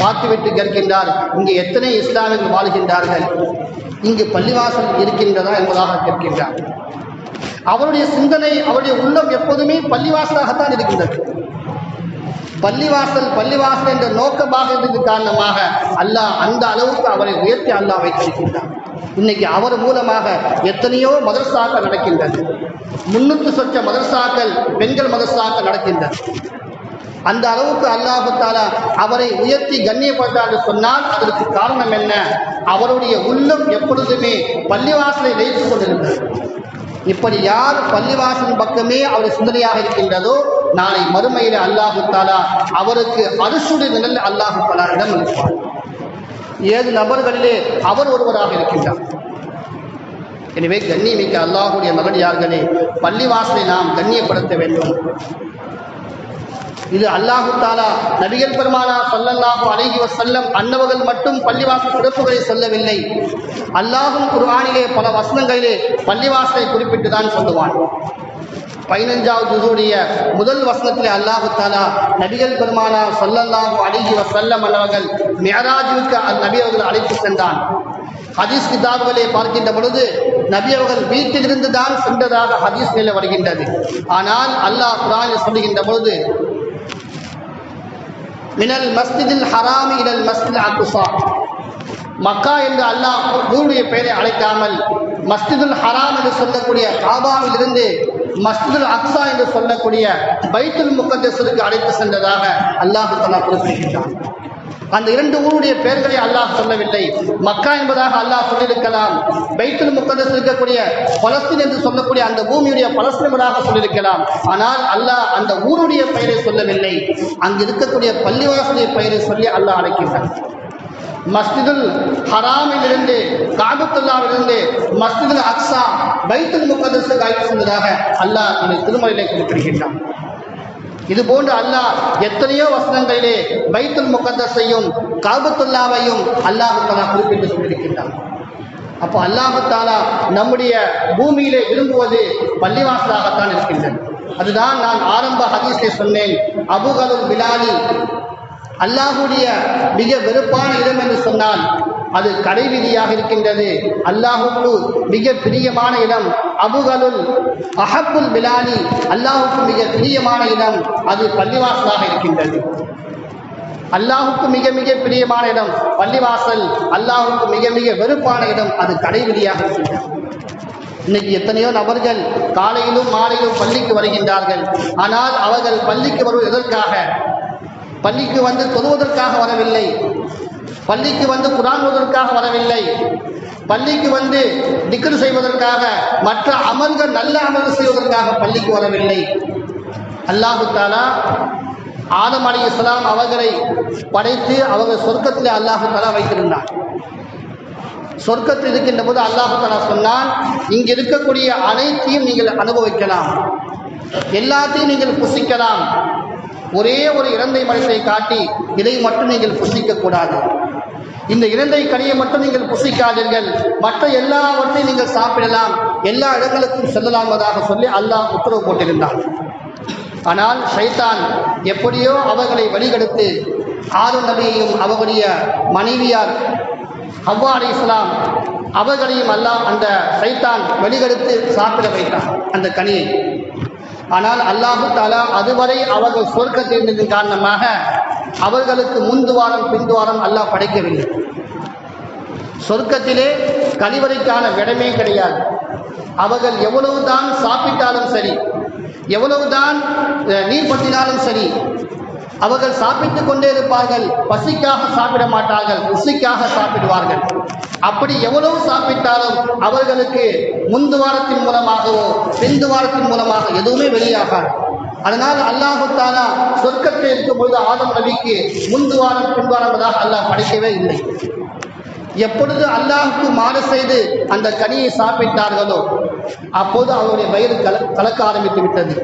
பார்த்துவிட்டு கேட்கின்றார், இங்கே எத்தனை இஸ்லாமியர்கள் வாழ்கின்றார்கள், இங்கு பள்ளிவாசல் இருக்கின்றதா என்பதாக கேட்கின்றார். அவருடைய சிந்தனை, அவருடைய உள்ளம் எப்போதுமே பள்ளிவாசலாகத்தான் இருக்கின்றது. பள்ளிவாசல் என்ற நோக்கமாக இருந்தது காரணமாக அல்லாஹ் அந்த அளவுக்கு அவரை உயர்த்தி அல்லாஹ் வைத்திருக்கின்றார். இன்னைக்கு அவர் மூலமாக எத்தனையோ மதரசாக்கள் நடக்கின்றது. 300 சொச்ச மதரசாக்கள், பெண்கள் மதரசாக்கள் நடக்கின்றன. அந்த அளவுக்கு அல்லாஹ் தஆலா அவரை உயர்த்தி கண்ணியப்படுத்தார் என்று சொன்னால் அதற்கு காரணம் என்ன? அவருடைய உள்ளம் எப்பொழுதுமே பள்ளிவாசலை வைத்துக் கொண்டிருந்தது. இப்படி யார் பள்ளிவாசல் பக்கமே அவர் சிந்தனையாக இருக்கின்றதோ நாளை மறுமையிலே அல்லாஹ் தஆலா அவருக்கு அரிசுடைய நிழல் அல்லாஹ் தஆலா இடம் அளிப்பார். 7 நபர்களிலே அவர் ஒருவராக இருக்கின்றார். எனவே கண்ணியமிக்க அல்லாஹுடைய மகடியார்களே, பள்ளிவாசலை நாம் கண்ணியப்படுத்த வேண்டும். இது அல்லாஹ் தஆலா நபிகள் பெருமானார் ஸல்லல்லாஹு அலைஹி வஸல்லம் அன்னவர்கள் மட்டும் பள்ளிவாசல் சிறப்புகளை சொல்லவில்லை. அல்லாஹ்வும் குர்ஆனிலே பல வசனங்களிலே பள்ளிவாசலை குறிப்பிட்டு தான் சொல்லுவான். 15வது ஜுஸுடைய முதல் வசனத்திலே அல்லாஹ் தஆலா நபிகள் பெருமானார் ஸல்லல்லாஹு அலைஹி வஸல்லம் அவர்கள் மிஅராஜுக்கு நபி அவர்கள் அழைத்து சென்றான். ஹதீஸ் கிதாபுகளை பார்க்கின்ற பொழுது நபி அவர்கள் வீட்டிலிருந்து தான் சென்றதாக ஹதீஸ் நிலை வருகின்றது. ஆனால் அல்லாஹ் குர்ஆனில் சொல்லுகின்ற பொழுது மினல் மஸ்ஜிதில் ஹராமி இலல் மஸ்ஜிதில் அக்ஸா, மக்கா என்று அல்லாஹ் ஊருடைய பெயரை அழைக்காமல் மஸ்ஜிதுல் ஹராம் என்று சொல்லக்கூடிய காபாவில் இருந்து மஸ்ஜிதுல் அக்ஸா என்று சொல்லக்கூடிய பைத்துல் முகத்தஸிற்கு அழைத்து சென்றதாக அல்லாஹ் தஆலா குறிப்பிடுகின்றான். அந்த இரண்டு ஊருடைய பெயர்களை அல்லாஹ் சொல்லவில்லை. மக்கா என்பதாக அல்லாஹ் சொல்லியிருக்கலாம், பைத்துல் முகத்தஸ் இருக்கக்கூடிய பலஸ்தீன் என்று சொல்லக்கூடிய அந்த பூமியுடைய பலஸ்தீன் என்பதாக சொல்லியிருக்கலாம். ஆனால் அல்லாஹ் அந்த ஊருடைய பெயரை சொல்லவில்லை, அங்கு இருக்கக்கூடிய பள்ளிவாசலுடைய பெயரை சொல்லி அல்லாஹ் அழைக்கின்றான். மஸ்ஜிதுல் ஹராமிலிருந்து காபத்துல்லாவிலிருந்து மஸ்ஜிதுல் அக்ஸா பைத்துல் முகத்தஸுக்கு அழைத்து சென்றதாக அல்லாஹ் அந்த திருமறையிலே குறிப்பிடுகின்றான். இது போன்று அல்லாஹ் எத்தனையோ வசனங்களிலே பைத்துல் முகத்தஸையும் காபத்துல்லாவையும் அல்லாஹ் தஆலா குறிப்பிட்டு சொல்லியிருக்கின்றான். அப்போ அல்லாஹ் தஆலா நம்முடைய பூமியிலே விரும்புவது பள்ளிவாசலாகத்தான் இருக்கின்றது. அதுதான் நான் ஆரம்ப ஹதீஸிலே சொன்னேன், அபுகலுல் பிலாலி அல்லாஹுடைய மிக வெறுப்பான இடம் என்று சொன்னால் அது கடைவீதியாக இருக்கின்றது. அல்லாஹுக்கு மிக பிரியமான இடம் அபுகலுல் அஹப்புல் பிலாலி, அல்லாஹுக்கு மிக பிரியமான இடம் அது பள்ளிவாசலாக இருக்கின்றது. அல்லாஹுக்கு மிக மிக பிரியமான இடம் பள்ளிவாசல், அல்லாஹுக்கு மிக மிக வெறுப்பான இடம் அது கடைவீதியாக இருக்கின்றது. இன்னைக்கு எத்தனையோ நபர்கள் காலையிலும் மாலையிலும் பள்ளிக்கு வருகின்றார்கள். ஆனால் அவர்கள் பள்ளிக்கு வருவது எதற்காக? பள்ளிக்கு வந்து தொழுவதற்காக வரவில்லை, பள்ளிக்கு வந்து குர்ஆன் ஓதுவதற்காக வரவில்லை, பள்ளிக்கு வந்து திக்ர் செய்வதற்காக மற்ற அமல்கள் நல்ல அமல்கள் செய்வதற்காக பள்ளிக்கு வரவில்லை. அல்லாஹ் தஆலா ஆதம் அலைஹிஸ்ஸலாம் அவர்களை படைத்து அவர்கள் சொர்க்கத்திலே அல்லாஹ் தஆலா வைத்திருந்தார். சொர்க்கத்தில் இருக்கின்ற போது அல்லாஹ் தஆலா சொன்னான், இங்கு இருக்கக்கூடிய அனைத்தையும் நீங்கள் அனுபவிக்கலாம், எல்லாத்தையும் நீங்கள் புசிக்கலாம், ஒரே ஒரு இறந்தை மரத்தை காட்டி இதை மட்டும் நீங்கள் புசிக்க கூடாது, இந்த இறந்தை கனியை மட்டும் நீங்கள் புசிக்காதீர்கள், மற்ற எல்லாவற்றையும் நீங்கள் சாப்பிடலாம், எல்லா இடங்களுக்கும் செல்லலாம் என்பதாக சொல்லி அல்லாஹ் உத்தரவு போட்டிருந்தான். ஆனால் ஷைத்தான் எப்படியோ அவர்களை வழிகெடுத்து ஆதம் நபியையும் அவர்களுடைய மனைவியார் ஹவ்வா அலைஹிஸ்ஸலாம் அவர்களையும் அல்லாஹ் அந்த ஷைத்தான் வழிகெடுத்து சாப்பிட வைத்தான் அந்த கனியை. ஆனால் அல்லாஹ் தஆலா அதுவரை அவர்கள் சொர்க்கத்தில் இருந்ததன் காரணமாக அவர்களுக்கு முந்துவாரம் பிந்துவாரம் அல்லாஹ் படைக்கவில்லை. சொர்க்கத்திலே கழிவறைக்கான இடமே கிடையாது. அவர்கள் எவ்வளவுதான் சாப்பிட்டாலும் சரி, எவ்வளவுதான் நீர் பற்றினாலும் சரி, அவர்கள் சாப்பிட்டு கொண்டே இருப்பார்கள். பசிக்காக சாப்பிட மாட்டார்கள், ருசிக்காக சாப்பிடுவார்கள். அப்படி எவ்வளவு சாப்பிட்டாலும் அவர்களுக்கு முந்துவாரத்தின் மூலமாகவோ பிந்துவாரத்தின் மூலமாக எதுவுமே வெளியாகாது. அதனால் அல்லாஹ் தஆலா சொர்க்கத்தில் இருக்கும்போது ஆதம் நபிக்கு முந்துவாரம் பின்வாரம் என்பதாக அல்லாஹ் படைக்கவே இல்லை. எப்பொழுது அல்லாஹுக்கு மாறு செய்து அந்த கனியை சாப்பிட்டார்களோ அப்போது அவருடைய வயிறு கலக்க ஆரம்பித்து விட்டது.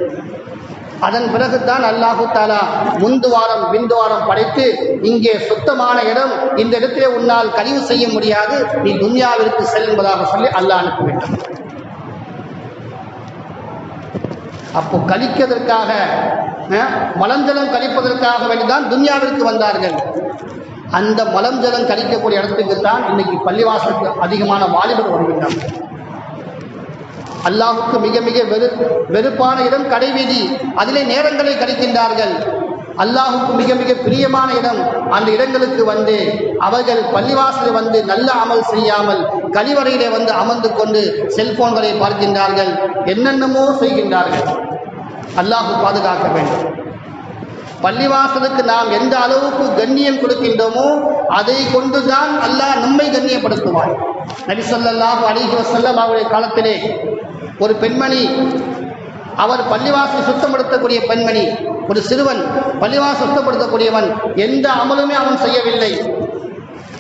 அதன் பிறகுதான் அல்லாஹ் தஆலா முந்துவாரம் பிந்துவாரம் படைத்து இங்கே சுத்தமான இடம், இந்த இடத்திலே உன்னால் கழிவு செய்ய முடியாது, நீ துன்யாவிற்கு செல் என்பதாக சொல்லி அல்லாஹ் அனுப்பிவிட்டான். அப்போ கழிப்பதற்காக மலஞ்சலம் கழிப்பதற்காக வேண்டிதான் துன்யாவிற்கு வந்தார்கள். அந்த மலஞ்சலம் கழிக்கக்கூடிய இடத்துக்கு தான் இன்னைக்கு பள்ளிவாசலுக்கு அதிகமான வாலிபர் வருகின்றார்கள். அல்லாஹுக்கு மிக மிக வெறுப்பான இடம் கடைவீதி, அதிலே நேரங்களை கழிக்கின்றார்கள். அல்லாஹுக்கு மிக மிக பிரியமான இடம், அந்த இடங்களுக்கு வந்து அவர்கள் பள்ளிவாசலில் வந்து நல்ல அமல் செய்யாமல் கழிவறையிலே வந்து அமர்ந்து கொண்டு செல்போன்களை பார்க்கின்றார்கள், என்னென்னமோ செய்கின்றார்கள். அல்லாஹ் பாதுகாக்க வேண்டும். பள்ளிவாசலுக்கு நாம் எந்த அளவுக்கு கண்ணியம் கொடுக்கின்றோமோ அதை கொண்டுதான் அல்லாஹ் நம்மை கண்ணியப்படுத்துவார். நபி ஸல்லல்லாஹு அலைஹி வஸல்லம் அவருடைய காலத்திலே ஒரு பெண்மணி, அவர் பள்ளிவாசலை சுத்தப்படுத்தக்கூடிய பெண்மணி, ஒரு சிறுவன் பள்ளிவாசல் சுத்தப்படுத்தக்கூடியவன், எந்த அமலுமே அவன் செய்யவில்லை.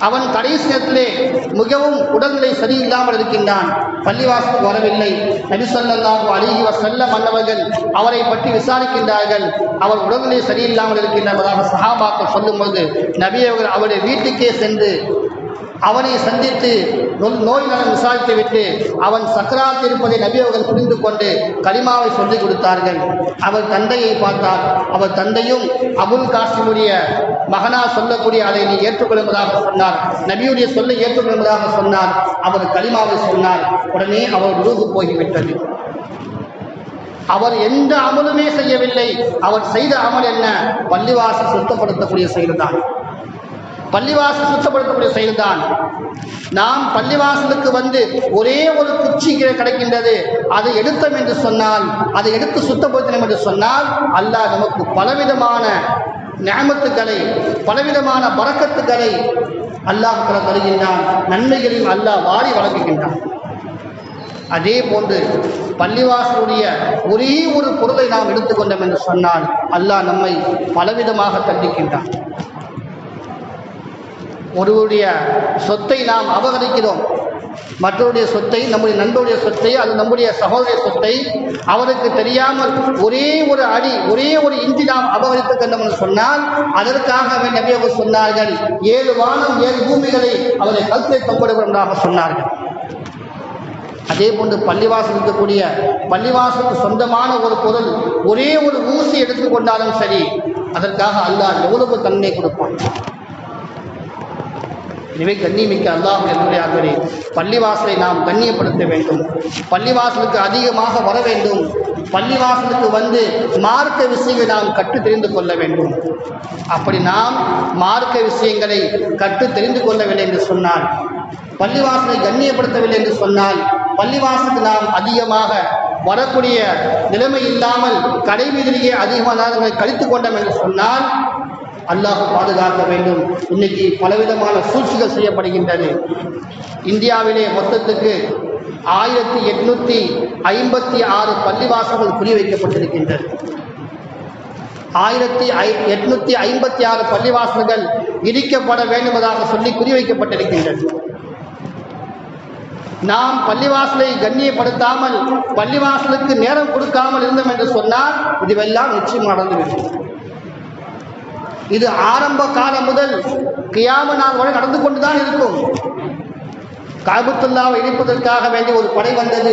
அவன் கடைசி நேரத்திலே மிகவும் உடல்நிலை சரியில்லாமல் இருக்கின்றான், பள்ளிவாசலுக்கு வரவில்லை. நபி ஸல்லல்லாஹு அலைஹி வஸல்லம் அன்னவர்கள் அவரை பற்றி விசாரிக்கின்றார்கள். அவர் உடல்நிலை சரியில்லாமல் இருக்கின்றார் என்பதாக சஹாபாக்கள் சொல்லும்போது நபி அவர்கள் அவருடைய வீட்டுக்கே சென்று அவனை சந்தித்து நோய் நலம் விசாரித்து விட்டு அவன் சக்கராத் இருப்பதை நபி அவர்கள் புரிந்து கொண்டு கலிமாவை சொல்லிக் கொடுத்தார்கள். அவர் தந்தையை பார்த்தார். அவர் தந்தையும் அபுல் காசிமுடைய மகனா சொல்லக்கூடிய அதை நீ ஏற்றுக்கொள்வதாக சொன்னார். நபியுடைய சொல்லை ஏற்றுக்கொள்வதாக சொன்னார். அவர் கலிமாவை சொன்னார். உடனே அவர் ரூஹு போய்விட்டது. அவர் எந்த அமலுமே செய்யவில்லை. அவர் செய்த அமல் என்ன? பள்ளிவாசல் சுத்தப்படுத்தக்கூடிய செயல்தான். பள்ளிவாசல் சுத்தப்படுத்தக்கூடிய செயல்தான். நாம் பள்ளிவாசலுக்கு வந்து ஒரே ஒரு குச்சி கிடைக்கின்றது, அதை எடுத்தோம் என்று சொன்னால், அதை எடுத்து சுத்தப்படுத்தினோம் என்று சொன்னால், அல்லாஹ் நமக்கு பலவிதமான நிஅமத்துக்களை, பலவிதமான பரக்கத்துக்களை அல்லாஹ் தருகின்றான். நன்மைகளையும் அல்லாஹ் வாரி வழங்குகின்றான். அதே போன்று பள்ளிவாசலுடைய ஒரே ஒரு பொருளை நாம் எடுத்துக்கொண்டோம் என்று சொன்னால் அல்லாஹ் நம்மை பலவிதமாக தண்டிக்கின்றான். ஒருவருடைய சொத்தை நாம் அபகரிக்கிறோம். மற்றவருடைய சொத்தை, நம்முடைய நண்பருடைய சொத்தை, அது நம்முடைய சகோதரிய சொத்தை அவருக்கு தெரியாமல் ஒரே ஒரு அடி, ஒரே ஒரு இஞ்சி நாம் அபகரித்துக் கொண்டோம் என்று சொன்னால் அதற்காக நபி அவர்கள் சொன்னார்கள், 7 வானம் 7 பூமிகளை அவரை கழுத்தை தொங்கவிடுவதாக சொன்னார்கள். அதே போன்று பள்ளிவாசல் இருக்கக்கூடிய பள்ளிவாசலுக்கு சொந்தமான ஒரு பொருள், ஒரே ஒரு ஊசி எடுத்துக்கொண்டாலும் சரி, அதற்காக அல்லாஹ் எவ்வளவு தன்மை கொடுப்பான். எனவே கண்ணியமிக்க அல்லாஹ்வுடைய பள்ளிவாசலை நாம் கண்ணியப்படுத்த வேண்டும். பள்ளிவாசலுக்கு அதிகமாக வர வேண்டும். பள்ளிவாசலுக்கு வந்து மார்க்க விஷயங்களை நாம் கற்று தெரிந்து கொள்ள வேண்டும். அப்படி நாம் மார்க்க விஷயங்களை கற்று தெரிந்து கொள்ளவில்லை என்று சொன்னால், பள்ளிவாசலை கண்ணியப்படுத்தவில்லை என்று சொன்னால், பள்ளிவாசலுக்கு நாம் அதிகமாக வரக்கூடிய நிலைமை இல்லாமல் கடைவீதிலேயே அதிகமான நேரங்களை கழித்து கொண்டோம் என்று சொன்னால் அல்லாஹ் பாதுகாக்க வேண்டும். இன்னைக்கு பலவிதமான சூழ்ச்சிகள் செய்யப்படுகின்றது. இந்தியாவிலே மொத்தத்துக்கு 1856 பள்ளிவாசல்கள் குறிவைக்கப்பட்டிருக்கின்றது. 1856 பள்ளிவாசல்கள் இடிக்கப்பட வேண்டுவதாக சொல்லி குறிவைக்கப்பட்டிருக்கின்றது. நாம் பள்ளிவாசலை கண்ணியப்படுத்தாமல், பள்ளிவாசலுக்கு நேரம் கொடுக்காமல் இருந்தோம் என்று சொன்னால் இதுவெல்லாம் நிச்சயம் நடந்துவிடும். இது ஆரம்ப காலம் முதல் கியாம நாள் வரை நடந்து கொண்டுதான் இருக்கும். காபத்துல்லாவை இடிப்பதற்காக வேண்டிய ஒரு படை வந்தது,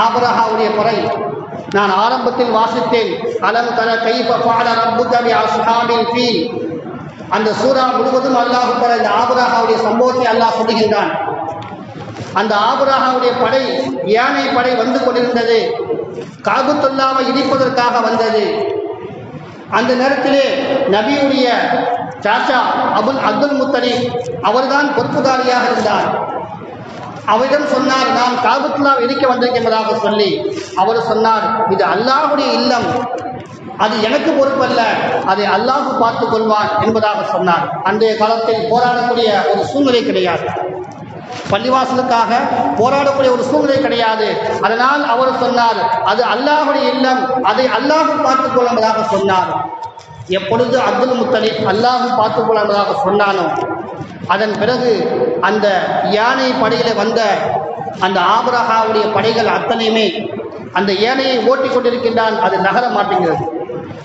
ஆபிரகாவுடைய படை. நான் ஆரம்பத்தில் வாசித்தேன், அலம் தர கைஃப ஃபஅல ரப்புக பி அஸ்ஹாபில் ஃபீல். அந்த சூரா முழுவதும் அல்லாஹ் தஆலா இந்த ஆபிரகாவுடைய சம்பவத்தை அல்லாஹ் சொல்லுகின்றான். அந்த ஆபிரகாவுடைய படை, யானை படை வந்து கொண்டிருந்தது, காபத்துல்லாவை இடிப்பதற்காக வந்தது. அந்த நேரத்திலே நபியுடைய சாச்சா அப்துல் முத்தலிப் அவர்தான் பொறுப்புதாரியாக இருந்தார். அவரிடம் சொன்னார், நான் காபத்துல்லாவை இடிக்க வந்திருக்கின்றதாக சொல்லி. அவர் சொன்னார், இது அல்லாஹ்வுடைய இல்லம், அது எனக்கு பொறுப்பல்ல, அதை அல்லாஹ் பார்த்துக் கொள்வான் என்பதாக சொன்னார். அன்றைய காலத்தில் போராடக்கூடிய ஒரு சூழ்நிலை கிடையாது, பள்ளிவாசலுக்காக போராடக்கூடிய ஒரு சூழ்நிலை கிடையாது. அதனால் அவர் சொன்னார், அது அல்லாஹ்வுடைய இல்லம், அதை அல்லாஹ் பார்த்துக் கொள்வதாக சொன்னார். எப்பொழுது அப்துல் முத்தலிப் அல்லாஹ் பார்த்துக் கொள்வதாக சொன்னானோ அதன் பிறகு அந்த யானை படையில வந்த அந்த ஆபிரகாவுடைய படைகள் அத்தனையுமே அந்த யானையை ஓட்டி கொண்டிருக்கின்றான். அது நகர மாட்டேங்கிறது.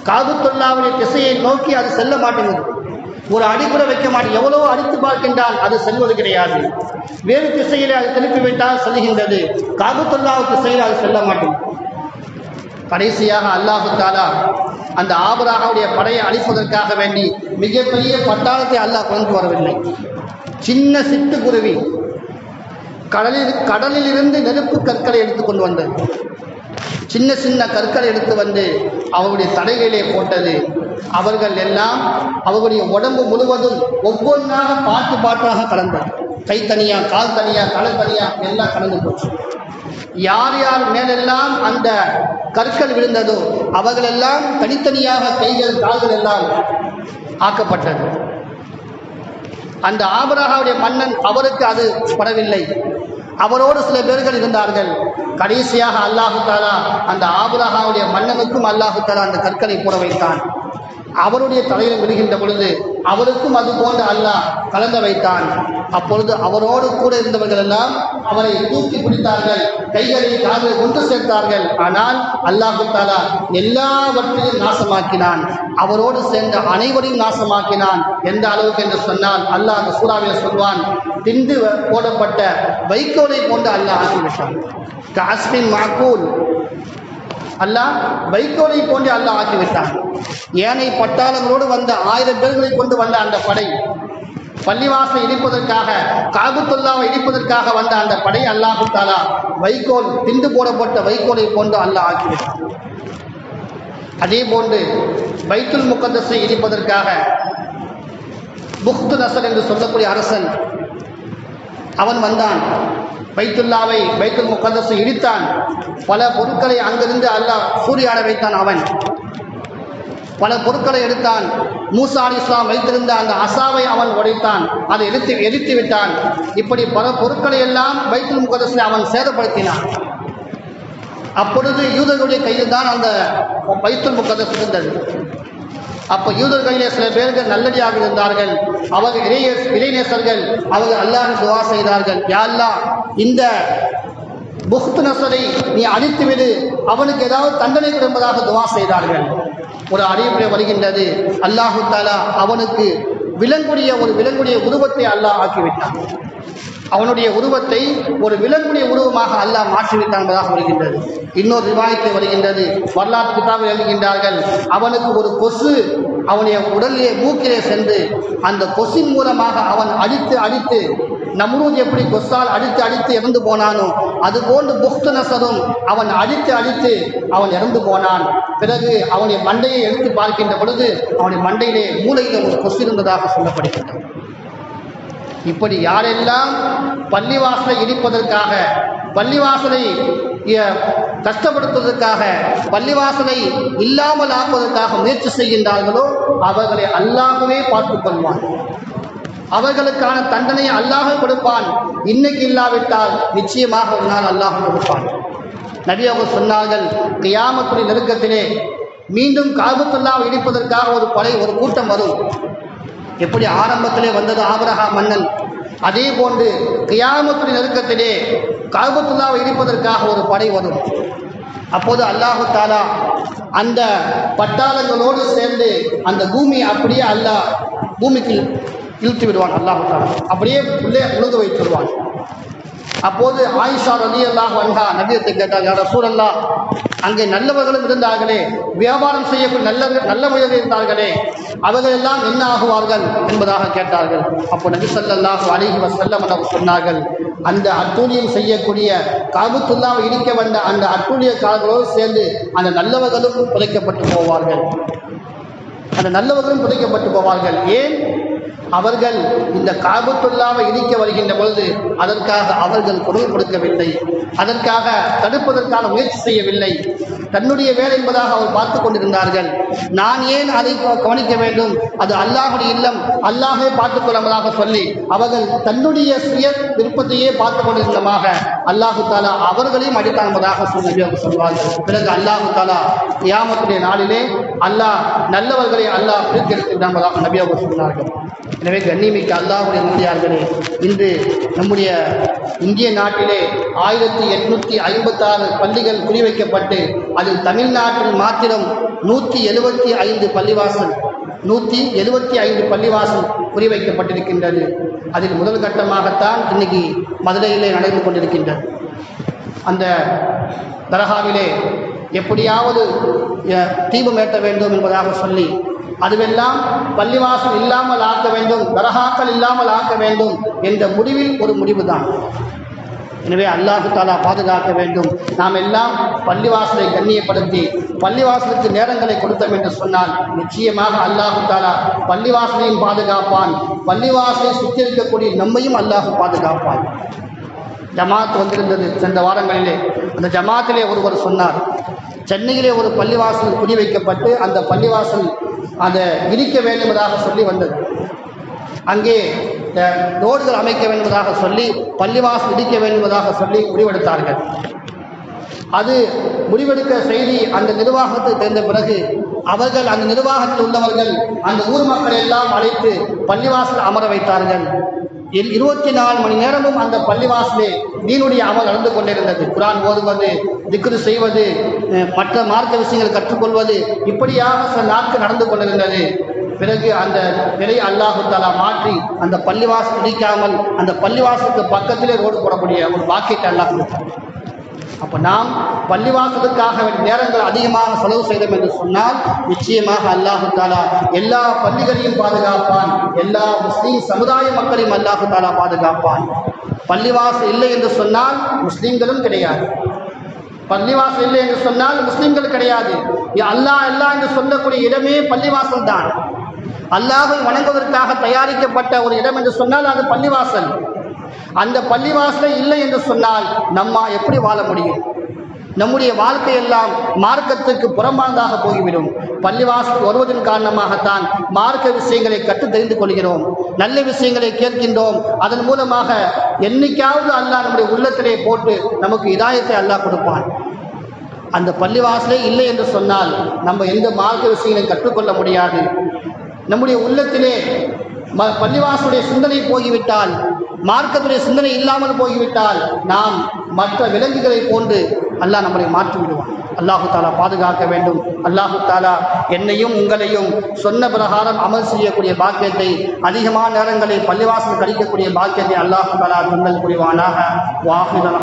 காபத்துல்லாவுடைய திசையை நோக்கி அது செல்ல மாட்டேங்குது. ஒரு அடி கூட வைக்க மாட்டேன். எவ்வளவோ அடித்து பார்க்கின்றால் அது செல்வது கிடையாது. வேறு திசையிலே அது திருப்பிவிட்டால் செல்கின்றது. காபத்துல்லாஹ் திசையில் அது செல்ல மாட்டேங்குது. கடைசியாக அல்லாஹு தஆலா அந்த ஆபிரகாவுடைய படையை அழிப்பதற்காக வேண்டி மிகப்பெரிய பட்டாளத்தை அல்லாஹ் கொண்டு வரவில்லை. சின்ன சிட்டுக்குருவி கடலில் இருந்து நெருப்பு கற்களை எடுத்துக்கொண்டு வந்தது. சின்ன சின்ன கற்களை எடுத்து வந்து அவருடைய தலைகளிலே போட்டது. அவர்கள் எல்லாம் அவர்களுடைய உடம்பு முழுவதும் ஒவ்வொன்றாக பாட்டாக கலந்தது. கை தனியா, கால் தனியா, தலை தனியா எல்லாம் கலந்து போச்சு. யார் யார் மேலெல்லாம் அந்த கற்கள் விழுந்ததோ அவர்களெல்லாம் தனித்தனியாக கைகள் கால்கள் எல்லாம் ஆக்கப்பட்டது. அந்த ஆபிரகாவுடைய மன்னன் அவருக்கு அது படவில்லை. அவரோடு சில பேர்கள் இருந்தார்கள். கடைசியாக அல்லாஹு தஆலா அந்த ஆபிரகாவுடைய மன்னனுக்கும் அல்லாஹு தஆலா அந்த கற்களை போட வைத்தான். அவருடைய தலையில் விழுகின்ற பொழுது அவருக்கும் அது போன்று அல்லாஹ் கலந்து வைத்தான். அப்பொழுது அவரோடு கூட இருந்தவர்கள் எல்லாம் அவரை தூக்கி பிடித்தார்கள், கைகளை காதலை கொண்டு சேர்த்தார்கள். ஆனால் அல்லாஹு தஆலா எல்லாவற்றையும் நாசமாக்கினான், அவரோடு சேர்ந்த அனைவரையும் நாசமாக்கினான். எந்த அளவுக்கு என்று சொன்னால் அல்லாஹ் அந்த சூறாவில் சொல்வான், திண்டு போடப்பட்ட வைக்கோலை கொண்டு அல்லாஹ் ஆக்கிவிட்டான். காஸ்மின் மாக்கூல், அல்லாஹ் வைக்கோலை கொண்டு அல்லாஹ் ஆக்கிவிட்டான். ஏனை பட்டாளங்களோடு வந்த 1000 பேர்களை கொண்டு வந்த அந்த படை, பள்ளிவாசலை இடிப்பதற்காக, காபத்துல்லாவை இடிப்பதற்காக வந்த அந்த படை அல்லாஹு தஆலா வைக்கோல், திண்டு போடப்பட்ட வைக்கோலை கொண்டு அல்லாஹ் ஆக்கிவிட்டான். அதே போன்று பைத்துல் முகத்தஸை இடிப்பதற்காக புக்து நசர் என்று சொல்லக்கூடிய அரசன் அவன் வந்தான், பைத்துல்லாவை, பைத்துல் முகத்தஸை இடித்தான். பல பொருட்களை அங்கிருந்து அல்லாஹ் சூறையாட வைத்தான். அவன் பல பொருட்களை எடுத்தான். மூசா அலைஹிஸ்ஸலாம் வைத்திருந்த அந்த அசாவை அவன் உடைத்தான், அதை எரித்து விட்டான். இப்படி பல பொருட்களை எல்லாம் பைத்துல் முகத்தஸை அவன் சேதப்படுத்தினான். அப்பொழுது யூதர்களுடைய கையில் தான் அந்த பைத்துல் முகத்தஸ் இருந்தது. அப்போ யூதர்களிலே சில பேர்கள் நல்லடியாக இருந்தார்கள், அவர்கள் இறைநேசர்கள். அவர்கள் அல்லாஹ்விடம் துஆ செய்தார்கள், யா அல்லாஹ், இந்த புக்து நஸரை நீ அழித்துவிடு, அவனுக்கு ஏதாவது தண்டனை கொடுப்பதாக துஆ செய்தார்கள். ஒரு அறிவிப்பை வருகின்றது, அல்லாஹு தஆலா அவனுக்கு ஒரு விலங்குடைய உருவத்தை அல்லாஹ் ஆக்கிவிட்டான். அவனுடைய உருவத்தை ஒரு விலங்குடைய உருவமாக அல்லாஹ் மாற்றிவிட்டான் என்பதாக வருகின்றது. இன்னொரு ரிவாயத்தில் வருகின்றது, வரலாற்று கிதாபில் எழுதுகின்றார்கள், அவனுக்கு ஒரு கொசு அவனுடைய உடலிலே மூக்கிலே சென்று அந்த கொசின் மூலமாக அவன் அடித்து நம்ரூத் எப்படி கொஸ்ஸால் அடித்து இறந்து போனானோ அதுபோன்று புக்து நஸரும் அவன் அடித்து அவன் இறந்து போனான். பிறகு அவனுடைய மண்டையை எடுத்து பார்க்கின்ற பொழுது அவனுடைய மண்டையிலே மூளையிலே ஒரு கொசு இருந்ததாக சொல்லப்படுகின்றது. இப்படி யாரெல்லாம் பள்ளிவாசலை இடிப்பதற்காக, பள்ளிவாசலை கஷ்டப்படுத்துவதற்காக, பள்ளிவாசலை இல்லாமல் ஆக்குவதற்காக முயற்சி செய்கின்றார்களோ அவர்களை அல்லாஹ்வே பார்த்துக் கொள்வான். அவர்களுக்கான தண்டனையை அல்லாஹ் கொடுப்பான். இன்னைக்கு இல்லாவிட்டால் நிச்சயமாக ஒரு நாள் அல்லாஹ் கொடுப்பான். நபி அவர்கள் சொன்னார்கள், கியாமத்துடைய நெருக்கத்திலே மீண்டும் காபத்துல்லாவை இடிப்பதற்காக ஒரு கூட்டம் வரும். எப்படி ஆரம்பத்திலே வந்தது ஆபிரஹா மன்னன், அதே போன்று கியாமத்துடைய நெருக்கத்திலே காபத்துல்லாவை இடிப்பதற்காக ஒரு படை வரும். அப்போது அல்லாஹு தஆலா அந்த பட்டாளங்களோடு சேர்ந்து அந்த பூமி அப்படியே அல்லாஹ் பூமிக்கு இழுத்து விடுவான். அல்லாஹு தஆலா அப்படியே உள்ளே உழுக வைத்துடுவான். அப்போது ஆயிஷா ரலியல்லாஹு அன்ஹா நபியத்தை கேட்டார்கள், யா ரசூலல்லாஹ், அங்கே நல்லவர்களும் இருந்தார்களே, வியாபாரம் செய்யக்கூடிய நல்லவர்கள் இருந்தார்களே, அவர்கள் எல்லாம் என்ன ஆகுவார்கள் என்பதாக கேட்டார்கள். அப்போ நபி ஸல்லல்லாஹு அலைஹி வஸல்லம் அவர்கள் சொன்னார்கள், அந்த அட்டூழியம் செய்யக்கூடிய காபத்துல்லாவை இடிக்க வந்த அந்த அட்டூழியக்காரர்களோடு சேர்ந்து அந்த நல்லவர்களும் புதைக்கப்பட்டு போவார்கள். ஏன்? அவர்கள் இந்த காபத்துல்லாவை இடிக்க வருகின்ற பொழுது அதற்காக அவர்கள் குரல் கொடுக்கவில்லை, அதற்காக தடுப்பதற்கான முயற்சி செய்யவில்லை. தன்னுடைய வேலை என்பதாக அவர் பார்த்து கொண்டிருந்தார்கள். நான் ஏன் அதை கவனிக்க வேண்டும்? அது அல்லாஹுடைய இல்லம், அல்லாஹே பார்த்துக் கொள்ளுவதாக சொல்லி அவர்கள் தன்னுடைய சுய விருப்பத்தையே பார்த்து கொண்டிருந்தமாக அல்லாஹு தஆலா அவர்களையும் அடித்தான் என்பதாக சொல்வார்கள். பிறகு அல்லாஹு தஆலா கியாமத்துடைய நாளிலே அல்லாஹ் நல்லவர்களை அல்லாஹ் பிரித்தெடுக்கின்றான் என்பதாக நபி அவர்கள் சொன்னார்கள். எனவே கண்ணியமிக்க அல்லாஹ்வுடைய நல்லடியார்களே, இன்று நம்முடைய இந்திய நாட்டிலே 1856 பள்ளிகள் குறிவைக்கப்பட்டு அதில் தமிழ்நாட்டில் மாத்திரம் 175 பள்ளிவாசல் குறிவைக்கப்பட்டிருக்கின்றது. அதில் முதல் கட்டமாகத்தான் இன்னைக்கு மதுரையிலே நடந்து கொண்டிருக்கின்றது. அந்த தர்காவிலே எப்படியாவது தீபம் ஏற்ற வேண்டும் என்பதாக சொல்லி அதுவெல்லாம் பள்ளிவாசல் இல்லாமல் ஆக்க வேண்டும், தர்காக்கள் இல்லாமல் ஆக்க வேண்டும் என்ற முடிவில் ஒரு முடிவுதான். எனவே அல்லாஹு தஆலா பாதுகாக்க வேண்டும். நாம் எல்லாம் பள்ளிவாசலை கண்ணியப்படுத்தி பள்ளிவாசலுக்கு நேரங்களை கொடுத்தோம் என்று சொன்னால் நிச்சயமாக அல்லாஹு தஆலா பள்ளிவாசலையும் பாதுகாப்பான், பள்ளிவாசலை சுற்றி இருக்கக்கூடிய நம்மையும் அல்லாஹ் பாதுகாப்பான். ஜமாத் வந்திருந்தது சென்ற வாரங்களிலே. அந்த ஜமாத்திலே ஒருவர் சொன்னார், சென்னையிலே ஒரு பள்ளிவாசல் குடி வைக்கப்பட்டு அந்த பள்ளிவாசல் அதை இடிக்க வேண்டுமென்பதாக சொல்லி வந்தது. அங்கே ரோடுகள் அமைக்க வேண்டுமென்பதாக சொல்லி பள்ளிவாசல் இடிக்க வேண்டுமென்பதாக சொல்லி முடிவெடுத்தார்கள். அது முடிவெடுக்க செய்தி அந்த நிர்வாகத்துக்கு தெரிந்த பிறகு அவர்கள் அந்த நிர்வாகத்தில் உள்ளவர்கள் அந்த ஊர் மக்களை எல்லாம் அழைத்து பள்ளிவாசல் அமர வைத்தார்கள். 24 மணி நேரமும் அந்த பள்ளிவாசலே தீனுடைய அமல் நடந்து கொண்டிருந்தது. குர்ஆன் ஓதுவது, திக்ரு செய்வது, மற்ற மார்க்க விஷயங்கள் கற்றுக்கொள்வது, இப்படியாக சில நாட்கள் நடந்து கொண்டிருந்தது. பிறகு அந்த நிலையை அல்லாஹு தஆலா மாற்றி அந்த பள்ளிவாசல் இடிக்காமல் அந்த பள்ளிவாசலுக்கு பக்கத்திலே ரோடு போடக்கூடிய ஒரு வாக்கியத்தை அல்லாஹ் கொடுத்தார். அப்போ நாம் பள்ளிவாசலுக்காக நேரங்கள் அதிகமாக செலவு செய்தோம் என்று சொன்னால் நிச்சயமாக அல்லாஹு தஆலா எல்லா பள்ளிகளையும் பாதுகாப்பான், எல்லா முஸ்லீம் சமுதாய மக்களையும் அல்லாஹு தஆலா பாதுகாப்பான். பள்ளிவாசல் இல்லை என்று சொன்னால் முஸ்லீம்களும் கிடையாது, பள்ளிவாசல் இல்லை என்று சொன்னால் முஸ்லீம்கள் கிடையாது. அல்லாஹ் அல்லாஹ் என்று சொல்லக்கூடிய இடமே பள்ளிவாசல் தான். அல்லாஹை வணங்குவதற்காக தயாரிக்கப்பட்ட ஒரு இடம் என்று சொன்னால் அது பள்ளிவாசல். அந்த பள்ளிவாசலை இல்லை என்று சொன்னால் நம்ம எப்படி வாழ முடியும்? நம்முடைய வாழ்க்கையெல்லாம் மார்க்கத்துக்கு புறம்பானதாக போய்விடும். பள்ளிவாசல் வருவதன் காரணமாகத்தான் மார்க்க விஷயங்களை கற்று தெரிந்து கொள்கிறோம், நல்ல விஷயங்களை கேட்கின்றோம். அதன் மூலமாக என்னைக்காவது அல்லாஹ் நம்முடைய உள்ளத்திலே போட்டு நமக்கு இதாயத்தை அல்லாஹ் கொடுப்பான். அந்த பள்ளிவாசலே இல்லை என்று சொன்னால் நம்ம எந்த மார்க்க விஷயங்களையும் கற்றுக்கொள்ள முடியாது. நம்முடைய உள்ளத்திலே பள்ளிவாசலுடைய சிந்தனை போய்விட்டால், மார்க்கத்துடைய சிந்தனை இல்லாமல் போய்விட்டால் நாம் மற்ற விலங்குகளை போன்று அல்லாஹ் நம்மளை மாற்றி விடுவான். அல்லாஹு தாலா பாதுகாக்க வேண்டும். அல்லாஹு தாலா என்னையும் உங்களையும் சொன்ன பிரகாரம் அமல் செய்யக்கூடிய பாக்கியத்தை, அதிகமான நேரங்களை பள்ளிவாசல் கழிக்கக்கூடிய பாக்கியத்தை அல்லாஹு தாலா தந்தல் புரிவானாக. வாஹித